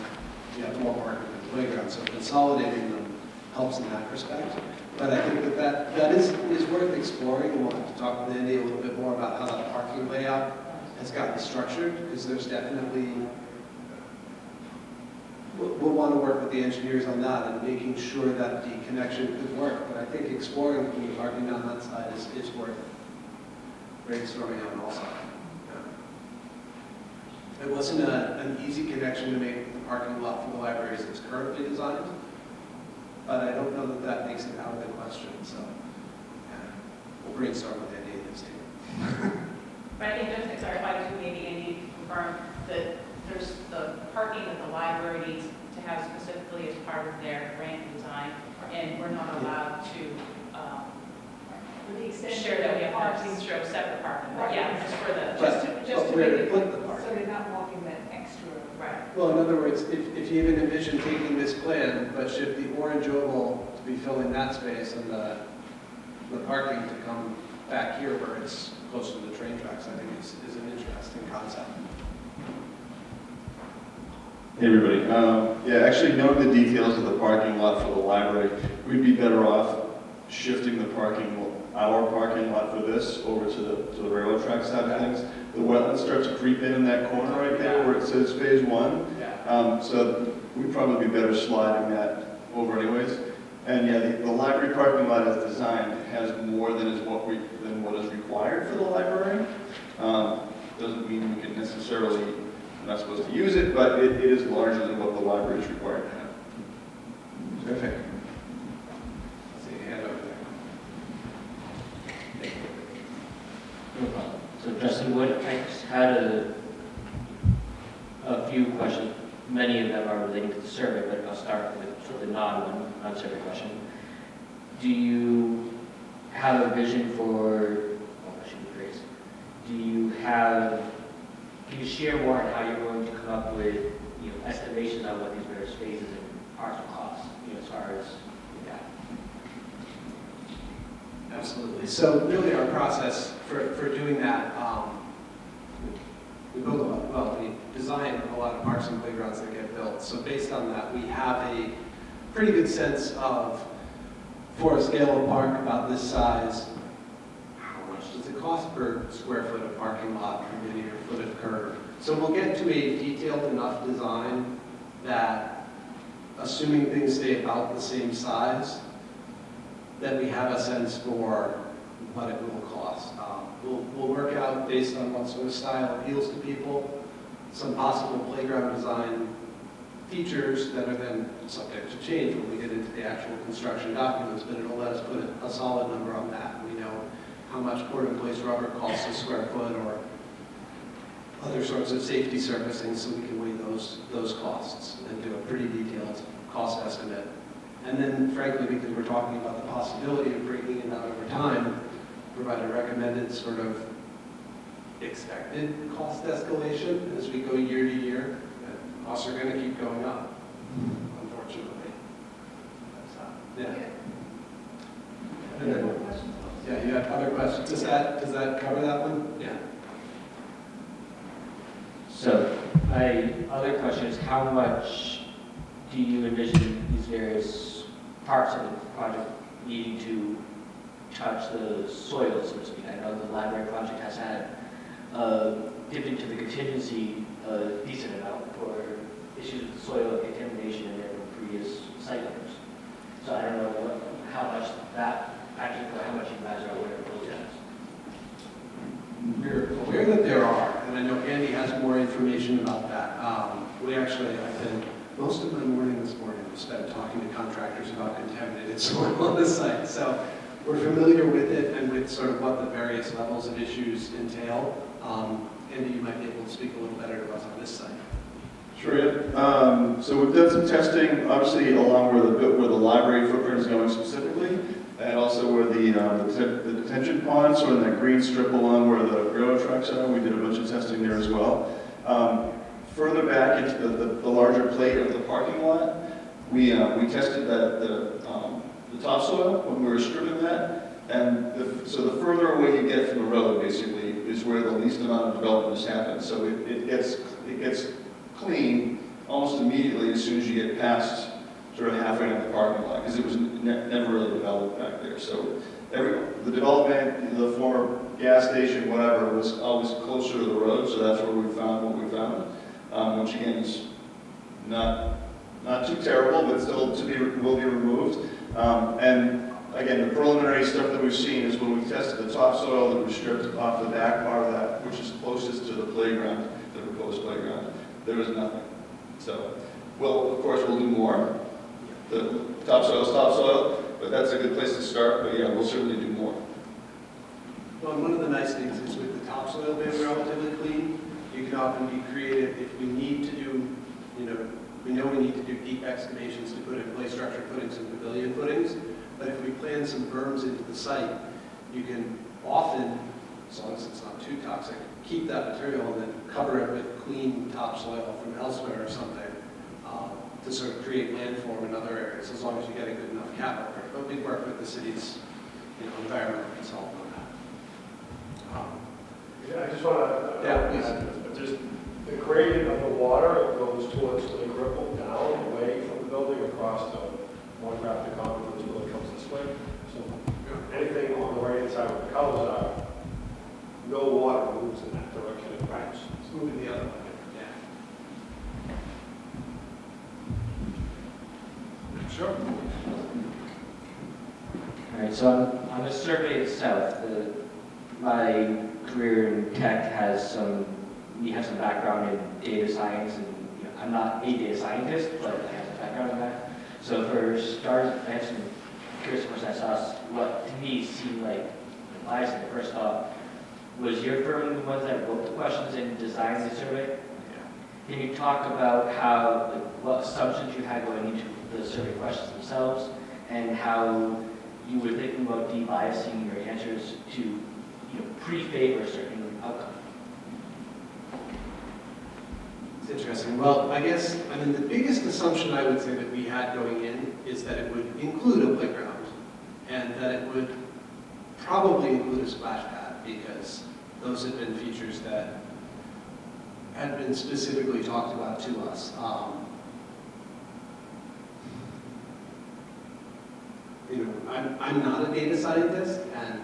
you have more parking at the playground. So consolidating them helps in that respect. But I think that is worth exploring, and we'll have to talk with Andy a little bit more about how that parking layout has gotten structured, because there's definitely, we'll want to work with the engineers on that and making sure that the connection could work. But I think exploring the parking on that side is worth brainstorming on all sides. Yeah. It wasn't an easy connection to make with the parking lot for the library as it's currently designed, but I don't know that makes it out of the question. So yeah, we'll brainstorm with Andy and his team. But I think just to clarify too, maybe Andy confirmed that there's the parking that the library needs to have specifically as part of their grant design, and we're not allowed to With the extent share that we have parking, to show separate parking. But Right. yeah, just for the, just to where make to it, put the park. so they're not walking that extra. right. Well, in other words, if you even envision taking this plan, but shift the orange oval to be filling that space and the parking to come back here where it's close to the train tracks, I think is an interesting concept. Hey everybody, yeah, actually knowing the details of the parking lot for the library, we'd be better off shifting the our parking lot for this over to the railroad track side of things. The wetland starts to creep in that corner right there where it says phase 1. Yeah. So we'd probably be better sliding that over anyways. And yeah, the library parking lot as designed has more than what is required for the library. Doesn't mean we can necessarily, we're not supposed to use it, but it is larger than what the library is required to have. Terrific. See a hand over there. Thank you. No problem. So Justin, I just had a few questions. Many of them are relating to the survey, but I'll start with the non-survey question. Do you have a vision for, can you share more on how you're going to come up with, estimations on what these various phases and parts will cost, as far as that? Absolutely. So really our process for doing that, we design a lot of parks and playgrounds that get built. So based on that, we have a pretty good sense of, for a scale of park about this size, how much does it cost per square foot of parking lot, per linear foot of curb. So we'll get to a detailed enough design that, assuming things stay about the same size, that we have a sense for what it will cost. We'll work out, based on what sort of style appeals to people, some possible playground design features that are then subject to change when we get into the actual construction documents, but it'll let us put a solid number on that. We know how much poured-in-place rubber costs a square foot or other sorts of safety surfacing, so we can weigh those costs and do a pretty detailed cost estimate. And then frankly, because we're talking about the possibility of breaking it out over time, provide a recommended sort of expected cost escalation as we go year to year. And costs are going to keep going up, unfortunately. Yeah. And then, yeah, you have other questions. Does that cover that one? Yeah. So my other question is, how much do you envision these various parts of the project needing to touch the soil, so to speak? I know the library project has had dipped into the contingency a decent amount for issues with soil contamination in their previous site owners. So I don't know how much that, actually, how much you guys are aware of those things. We're aware that there are, and I know Andy has more information about that. Most of my morning this morning was spent talking to contractors about contaminated soil on the site. So we're familiar with it and with sort of what the various levels of issues entail. Andy, you might be able to speak a little better to us on this site. Sure, yeah. So we've done some testing, obviously along where the library footprint is going specifically, and also where the detention pond, so in that green strip along where the railroad tracks are, we did a bunch of testing there as well. Further back into the larger plate of the parking lot, we tested the topsoil when we were stripping that, and so the further away you get from the road, basically, is where the least amount of development has happened. So it gets clean almost immediately as soon as you get past sort of halfway into the parking lot, because it was never really developed back there. So the development, the former gas station, whatever, was always closer to the road, so that's where we found what we found. Which again is not too terrible, but still will be removed. And again, the preliminary stuff that we've seen is when we tested the topsoil that was stripped off the back part of that, which is closest to the playground, the proposed playground, there was nothing. So, of course, we'll do more. The topsoil is topsoil, but that's a good place to start. But yeah, we'll certainly do more. Well, and one of the nice things is with the topsoil being relatively clean, you can often be creative if we need to do, we know we need to do deep excavations to put in play structure footings and pavilion footings, but if we plan some berms into the site, you can often, as long as it's not too toxic, keep that material and then cover it with clean topsoil from elsewhere or something to sort of create landform in other areas, as long as you get a good enough capital. But we work with the city's environmental consultant on that. Yeah, I just want to, Yeah, please. just the gradient of the water goes towards the ripple down away from the building across the one Grafton Common, which really comes this way. So anything on the right hand side where the colors are, no water moves in that direction. Right. It's moving the other way. Yeah. Sure. All right, so on the survey itself, my career in tech has we have some background in data science, and I'm not a data scientist, but I have some background in that. So for starters, I have some curious questions. I saw what to me seemed like bias in the first thought. Was your firm the ones that wrote the questions and designed the survey? Can you talk about what assumptions you had going into the survey questions themselves, and how you were thinking about de-biasing your answers to pre-favor a certain outcome? It's interesting. Well, the biggest assumption I would say that we had going in is that it would include a playground, and that it would probably include a splash pad, because those had been features that had been specifically talked about to us. I'm not a data scientist, and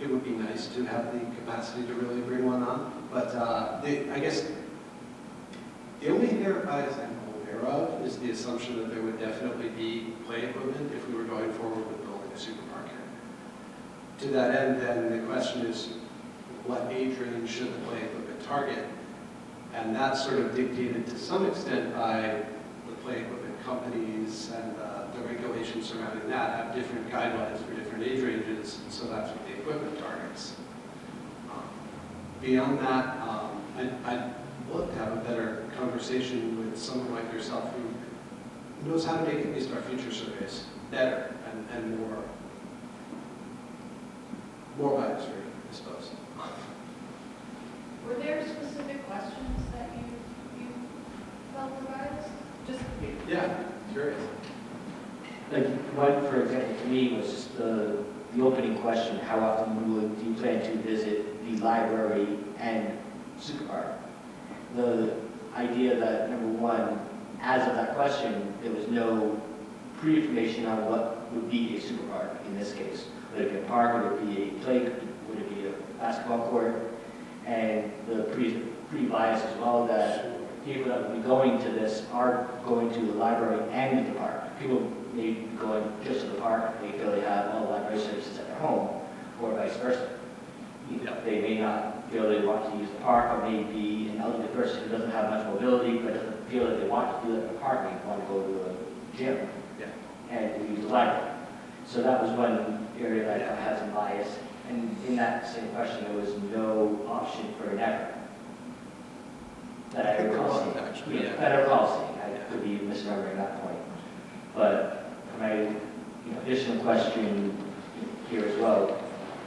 it would be nice to have the capacity to really bring one on. But I guess the only inherent bias I'm aware of is the assumption that there would definitely be play equipment if we were going forward with building a superpark here. To that end, then the question is, what age range should the play equipment target? And that's sort of dictated to some extent by the play equipment companies, and the regulations surrounding that have different guidelines for different different age ranges, so that's what the equipment targets. Beyond that, I'd love to have a better conversation with someone like yourself who knows how to make at least our future surveys better and more bias-free, I suppose. Were there specific questions that you felt were biased? Just Yeah, curious. Like, one, for example, to me was just the opening question, how often do you plan to visit the library and Superpark? The idea that, number one, as of that question, there was no pre-information on what would be a Superpark in this case. Would it be a park, would it be a play, would it be a basketball court? And the pre-bias as well that people that will be going to this are going to the library and the park. People may be going just to the park, they feel they have all the library services at their home, or vice versa. You know, they may not feel they want to use the park, or maybe an elderly person who doesn't have much mobility, but doesn't feel that they want to do that in the park, they want to go to a gym and use the library. So that was one area that I had some bias. And in that same question, there was no option for never. That I recall seeing. Actually, yeah. That I recall seeing. I could be misremembering that point. But my additional question here as well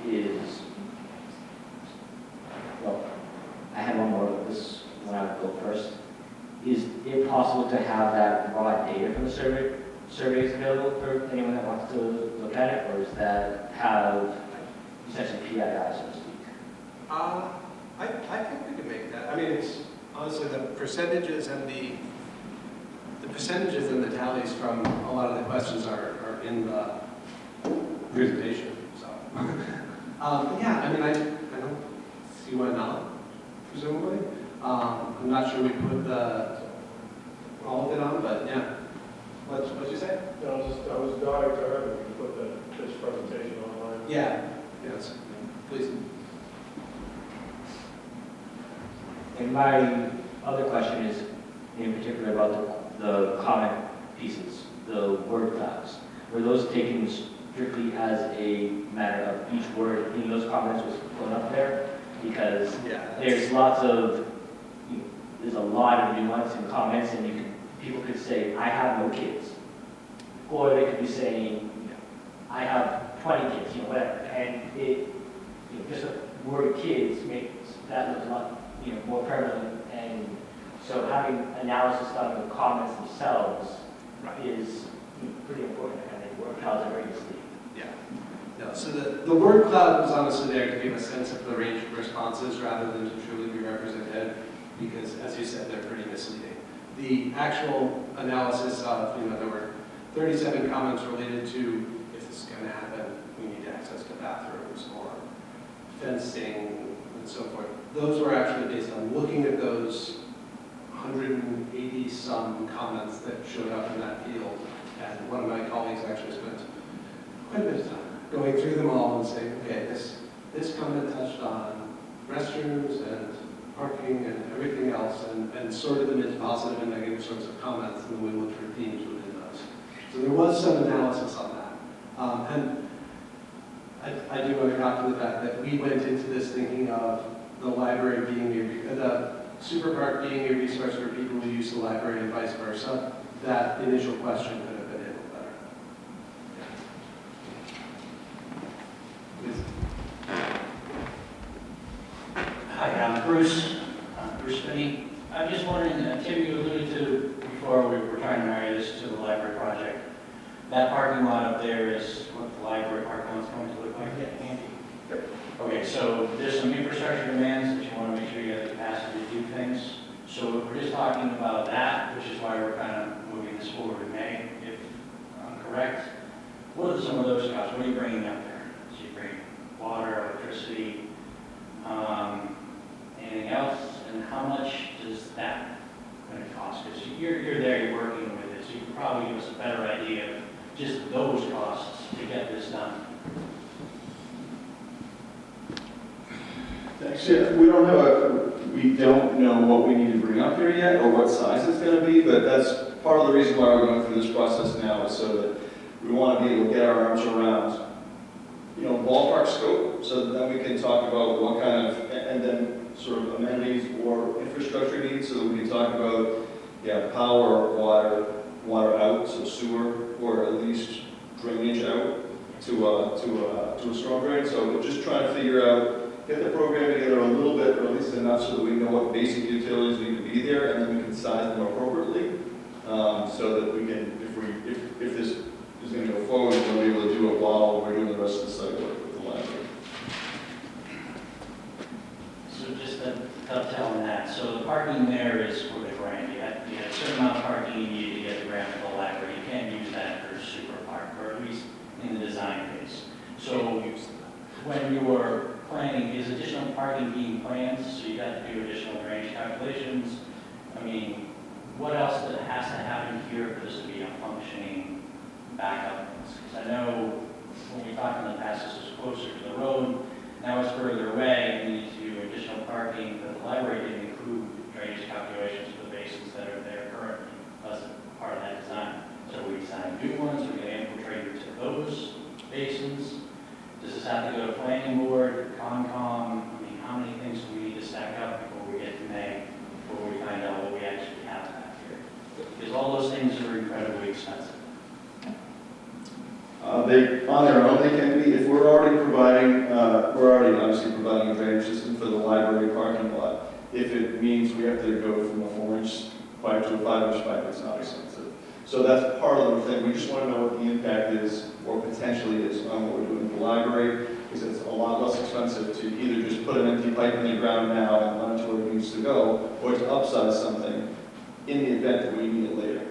is, well, I had one more, this one I would go first. Is it possible to have that raw data from the surveys available for anyone that wants to look at it, or is that have essentially PII, so to speak? I think we can make that. I mean, it's honestly the percentages and the tallies from a lot of the questions are in the presentation. So, yeah, I mean, I don't see why not. Presumably, I'm not sure we put all of it on, but yeah. What'd you say? I was dying to hear that we put this presentation online. Yeah. Yes. Please. And my other question is in particular about the comment pieces, the word clouds. Were those taken strictly as a matter of each word in those comments was put up there? Because there's lots of, there's a lot of nuance in comments, and people could say, I have no kids. Or they could be saying, I have 20 kids, whatever. And it, just the word kids makes that look a lot, more permanent. And so having analysis done of the comments themselves is pretty important. I think word clouds are very misleading. Yeah. No, so the word cloud was honestly there to give a sense of the range of responses rather than to truly be representative, because as you said, they're pretty misleading. The actual analysis of, there were 37 comments related to if this is going to happen, we need access to bathrooms or fencing and so forth. Those were actually based on looking at those 180 some comments that showed up in that field. And one of my colleagues actually spent quite a bit of time going through them all and saying, okay, this comment touched on restrooms and parking and everything else, and sorted them into positive and negative sorts of comments, and then we looked for themes within those. So there was some analysis on that. And I do want to talk to the fact that we went into this thinking of the library being the Superpark being a resource for people who use the library and vice versa. That initial question could have been handled better. Hi, I'm Bruce Spinney. I'm just wondering, Tim, you alluded to before we were trying to marry this to the library project. That parking lot up there is what the library parking lot is going to look like? Yeah, Andy. Okay, so there's some infrastructure demands that you want to make sure you have the capacity to do things. So we're just talking about that, which is why we're kind of moving this forward in May, if I'm correct. What are some of those costs? What are you bringing up there? So you bring water, electricity, anything else? And how much does that going to cost? Because you're there, you're working with it, so you can probably give us a better idea of just those costs to get this done. Actually, we don't know what we need to bring up here yet or what size it's going to be, but that's part of the reason why we're going through this process now, is so that we want to be able to get our arms around you know, ballpark scope, so that then we can talk about what kind of, and then sort of amenities or infrastructure needs, so that we can talk about, yeah, power, water out, so sewer, or at least drainage out to a storm drain. So we're just trying to figure out, get the program together a little bit, or at least enough so that we know what basic utilities need to be there, and then we can size them appropriately, so that we can, if this is going to go forward, we'll be able to do it while we're doing the rest of the site work with the library. So just to dovetail on that, so the parking there is for the grant. You had a certain amount of parking you need to get the grant for the library. You can't use that for Superpark, or at least in the design phase. So when you were planning, is additional parking being planned? So you got to do additional drainage calculations. I mean, what else has to happen here for this to be a functioning backup? Because I know when we talked in the past, this was closer to the road. Now it's further away, we need to do additional parking, but the library didn't include drainage calculations for the basins that are there currently as part of that design. So we design new ones, we're going to infiltrate into those basins. Does this have to go to planning board, Concom? I mean, how many things do we need to stack up before we get to May, before we find out what we actually have back here? Because all those things are incredibly expensive. They, on their own, they can be. If we're already providing, we're already obviously providing a drainage system for the library parking lot. If it means we have to go from a 4-inch pipe to a 5-inch pipe, it's not expensive. So that's part of the thing. We just want to know what the impact is, or potentially is, on what we're doing in the library, because it's a lot less expensive to either just put an empty pipe in the ground now and run it to where it needs to go, or to upsize something in the event that we need it later.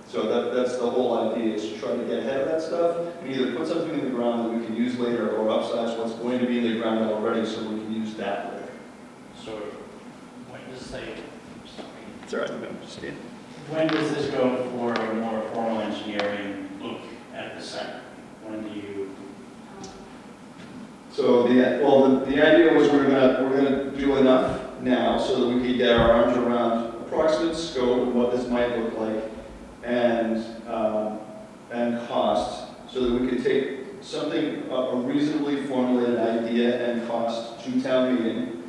So that's the whole idea, is to try to get ahead of that stuff, and either put something in the ground that we can use later, or upsize what's going to be in the ground already so we can use that later. So when does they, It's all right, I'm just kidding. when does this go for a more formal engineering look at the site? When do you? So the idea was we're gonna do enough now so that we could get our arms around approximate scope of what this might look like, and cost, so that we could take something, a reasonably formulated idea and cost to town meeting,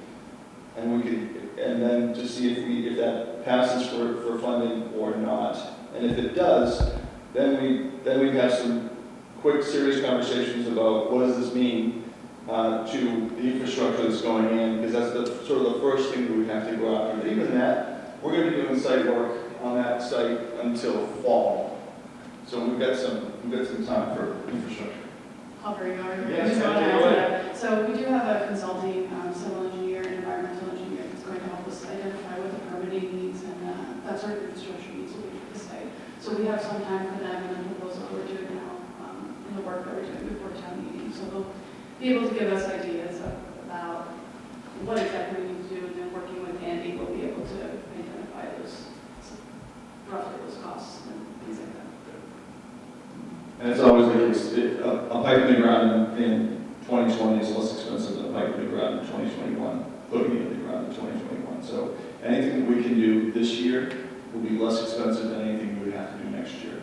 and then to see if that passes for funding or not. And if it does, then we have some quick, serious conversations about what does this mean to the infrastructure that's going in, because that's the sort of the first thing that we have to go after. But even that, we're going to be doing site work on that site until fall. So we've got some time for infrastructure. Hovering over. Yes, Just wanna take it add to away. that. So we do have a consulting civil engineer and environmental engineer that's going to help us identify what the permitting needs and that sort of infrastructure needs will be for the site. So we have some time for them, and then proposal we're doing now in the work that we're doing before town meeting. So they'll be able to give us ideas about what exactly we need to do, and then working with Andy, we'll be able to identify roughly those costs and things like that. And it's always the case, a pipe in the ground in 2020 is less expensive than a pipe in the ground in 2021, putting it in the ground in 2021. So anything that we can do this year will be less expensive than anything we would have to do next year.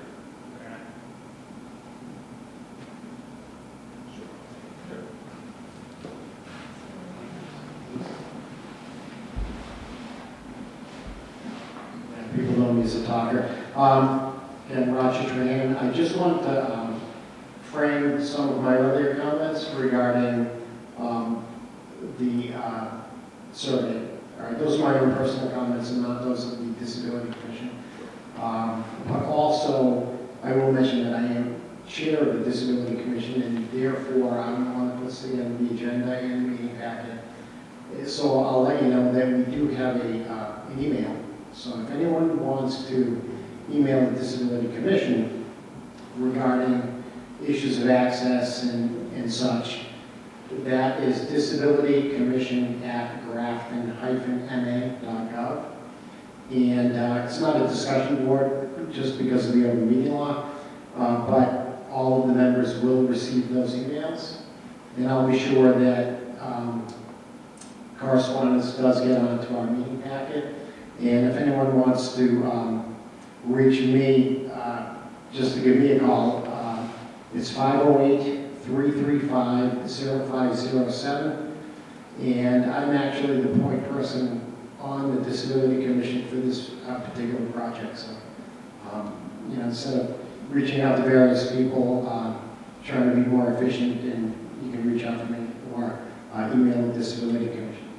People know me as a talker. And Roger Trahan, I just want to frame some of my earlier comments regarding the survey. All right, those are my own personal comments and not those of the Disability Commission. But also, I will mention that I am chair of the Disability Commission, and therefore I'm the one that puts together the agenda and the meeting packet. So I'll let you know that we do have an email. So if anyone wants to email the Disability Commission regarding issues of access and such, that is disabilitycommission@grafton-ma.gov. And it's not a discussion board just because of the open meeting law, but all of the members will receive those emails. And I'll be sure that correspondence does get onto our meeting packet. And if anyone wants to reach me, just to give me a call, it's 508-3 335-0507. And I'm actually the point person on the Disability Commission for this particular project. So, you know, instead of reaching out to various people, trying to be more efficient, and you can reach out to me or email the Disability Commission.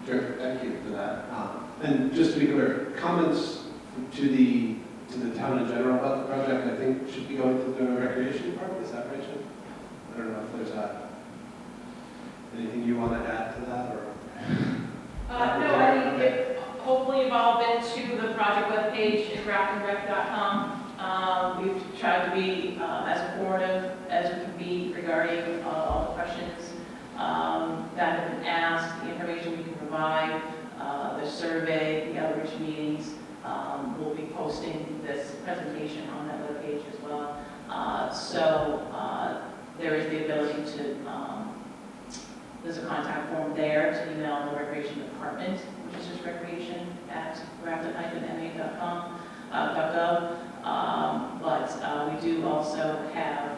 Sure, thank you for that. And just to be clear, comments to the town in general about the project, I think should be going to the recreation department. Is that right, Jim? I don't know if there's anything you want to add to that, or? No, I mean, hopefully you've all been to the project webpage at graftonrec.com. We've tried to be as informative as we can be regarding all the questions that have been asked, the information we can provide, the survey, the outreach meetings. We'll be posting this presentation on that webpage as well. There is the ability to, there's a contact form there to email the recreation department, which is just recreation@grafton-ma.gov. But we do also have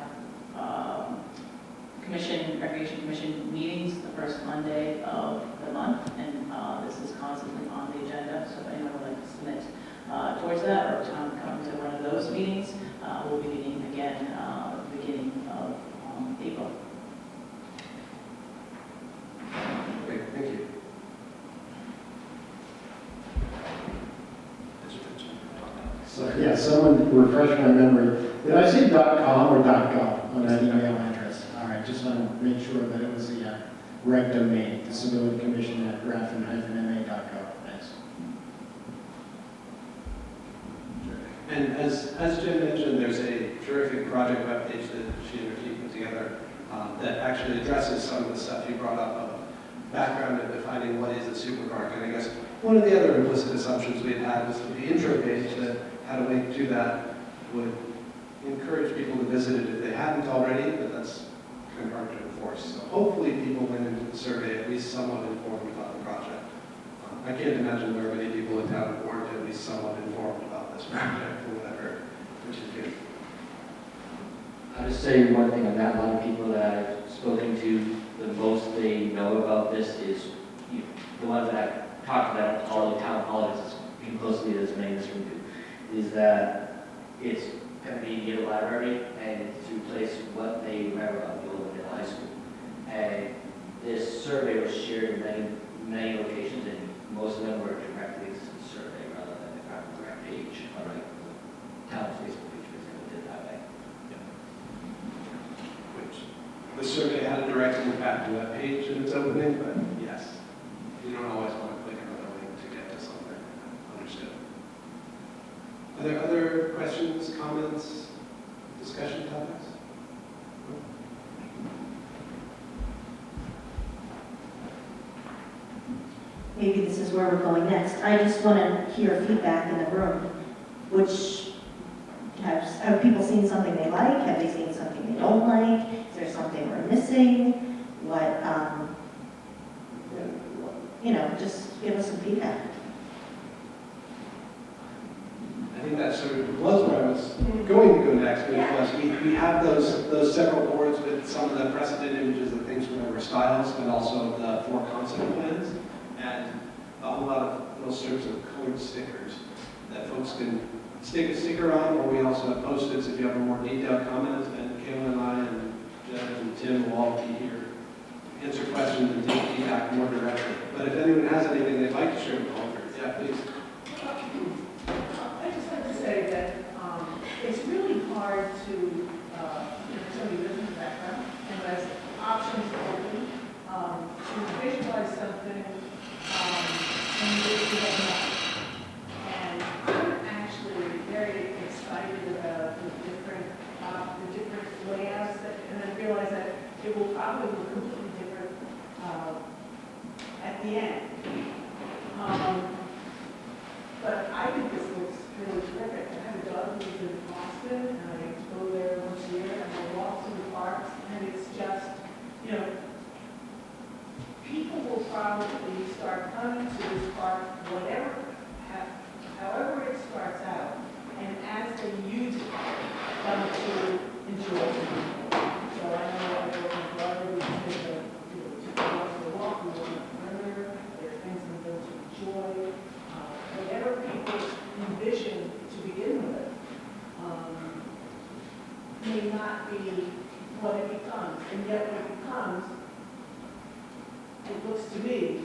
recreation commission meetings the first Monday of the month, and this is constantly on the agenda. So if anyone would like to submit towards that or to come to one of those meetings, we'll be meeting again at the beginning of April. Okay, thank you. So yeah, someone refresh my memory. Did I say .com or .gov on that email address? All right, just want to make sure that it was the right domain, Disability Commission @grafton-ma.gov. Thanks. And as Jim mentioned, there's a terrific project webpage that she and her team put together that actually addresses some of the stuff you brought up of background and defining what is a superpark. And I guess one of the other implicit assumptions we had was that the intro page that had a link to that would encourage people to visit it if they hadn't already, but that's kind of hard to enforce. So hopefully people went into the survey at least somewhat informed about the project. I can't imagine there are many people in town who aren't at least somewhat informed about this project from what I've heard, which is good. I'll just say one thing on that. A lot of people that I've spoken to, the most they know about this is the ones that I've talked about all the town politics, people closely as many in this room do, is that it's going to be near the library and to replace what they remember about the old middle high school. And this survey was shared in many locations, and most of them were directly to the survey rather than the Grafton Rec page, or like the town's Facebook page, for example, did that way. Which the survey had a direct impact to that page in its opening, but yes, you don't always want to click another link to get to something. Understood. Are there other questions, comments, discussion topics? Maybe this is where we're going next. I just want to hear feedback in the room. Have people seen something they like? Have they seen something they don't like? Is there something we're missing? Just give us some feedback. I think that sort of was where I was going to go next, because we have those several boards with some of the precedent images of things from our styles, and also the 4 concept plans, and a whole lot of those sorts of colored stickers that folks can stick a sticker on, or we also have Post-its if you have a more detailed comment, and Kayla and I and Jen and Tim will all be here to answer questions and take feedback more directly. But if anyone has anything they'd like to share with all of you, yeah, please. I just like to say that it's really hard to, somebody lives in the background and has options open, to visualize something and you have not. And I'm actually very excited about the different layouts, and I realize that it will probably look completely different at the end. But I think this looks really terrific. I have a daughter who lives in Boston, and I go there once a year, and I walk through the parks, and it's just, people will probably start coming to this park, however it starts out, and as they use it, it looks to me,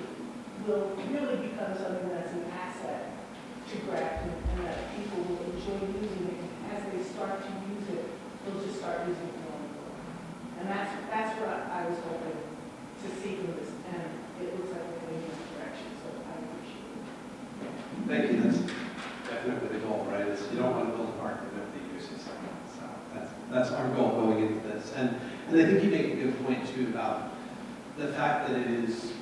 will really become something that's an asset to Grafton, and that people will enjoy using it. As they start to use it, they'll just start using it more and more. And that's what I was hoping to see from this, and it looks like we're going in that direction, so I appreciate it. Thank you, that's definitely the goal, right? Is you don't want to build a park with empty uses. So that's our goal going into this. And I think you make a good point too about the fact that it is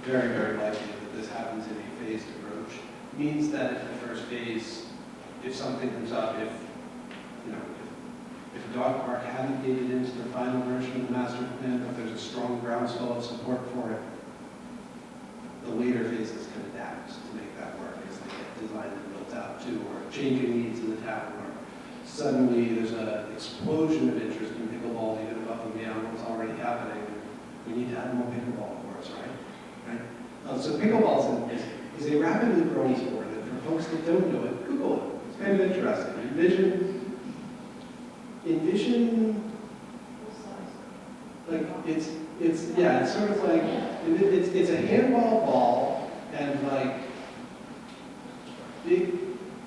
very, very likely that this happens in a phased approach means that if the first phase, if something comes up, if a dog park hadn't made it into the final version of the master plan, but there's a strong groundswell of support for it, the later phases can adapt to make that work as they get designed and built out too, or changing needs in the town, or suddenly there's an explosion of interest in pickleball even above and beyond what's already happening. We need to add more pickleball courts, right? So pickleball is a rapidly growing sport, and for folks that don't know it, Google it. It's kind of interesting. Envision, like it's sort of like it's a handball ball and like big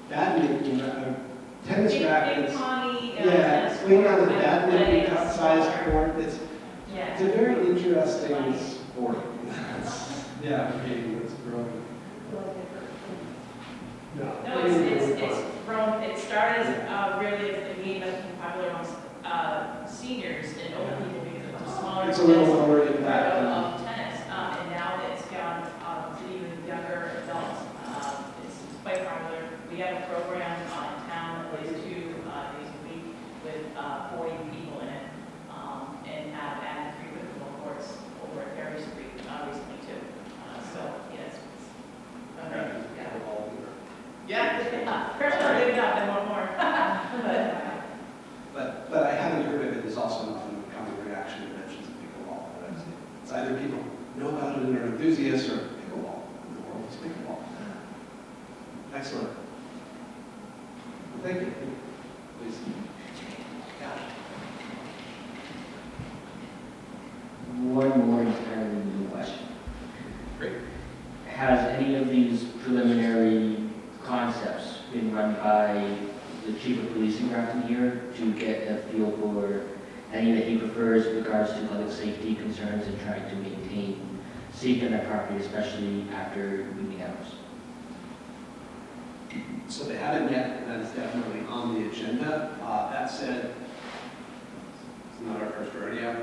badminton, tennis rackets. Yeah, swing on the badminton sized court. It's a very interesting sport. Yeah, it's growing. No, it's grown, it started really as a game that became popular amongst seniors and older people because it was a smaller It's a little tennis lower impact. of tennis, and now it's gone to even younger adults. It's quite popular. We have a program in town that plays 2 days a week with 40 people in it, and have added 3 pickleball courts over at Perry Street recently too. So yes, yeah. Personally, maybe not, I want more. But I haven't heard of it. There's also an often common reaction to mentions of pickleball. It's either people know about it and are enthusiasts, or pickleball. The world is pickleball. Excellent. Well, thank you. Please. Yeah. One more entirely question. Great. Has any of these preliminary concepts been run by the chief of police in Grafton here to get a feel for any that he prefers with regards to public safety concerns and trying to maintain safety on that property, especially after moving hours? So they haven't yet, and that is definitely on the agenda. That said, it's not our first rodeo.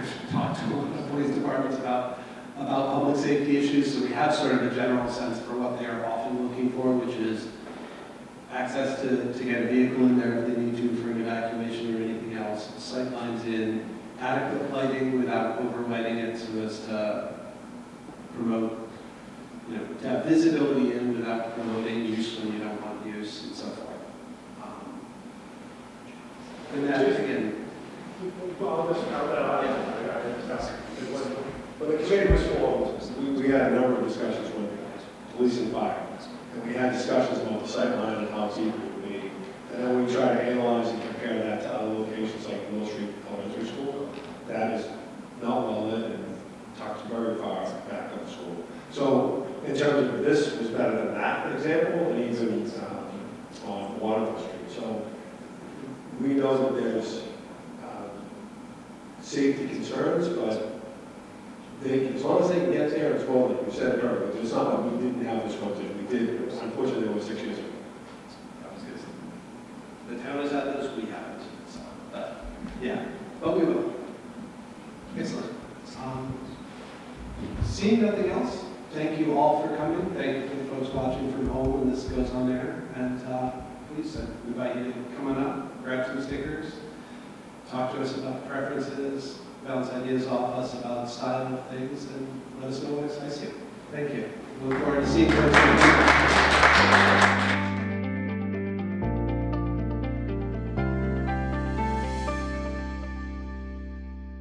We've talked to a lot of police departments about public safety issues, so we have sort of a general sense for what they are often looking for, which is access to get a vehicle in there if they need to for an evacuation or anything else, sight lines in, adequate lighting without over-lighting it so as to promote, to have visibility in without promoting use when you don't want use, and so forth. And that is, again, Well, just now that I discussed it. When the committee was formed, we had a number of discussions with police and fire. And we had discussions about the sight line and how it's equal to be. And then we try to analyze and compare that to other locations like Mill Street Elementary School. That is not well lit and tucked very far back of the school. So in terms of this was better than that example, and even on Waterville Street. So we know that there's safety concerns, but as long as they can get there, it's well, like you said earlier, it's not like we didn't have this conversation. We did, unfortunately, it was 6 years ago. the town has had those, we haven't. So, but we will. Excellent. Seeing nothing else, thank you all for coming. Thank you for the folks watching from home when this goes on there. And please, I invite you to come on up, grab some stickers, talk to us about preferences, bounce ideas off us about style of things, and let us know what excites you. Thank you. Look forward to seeing you.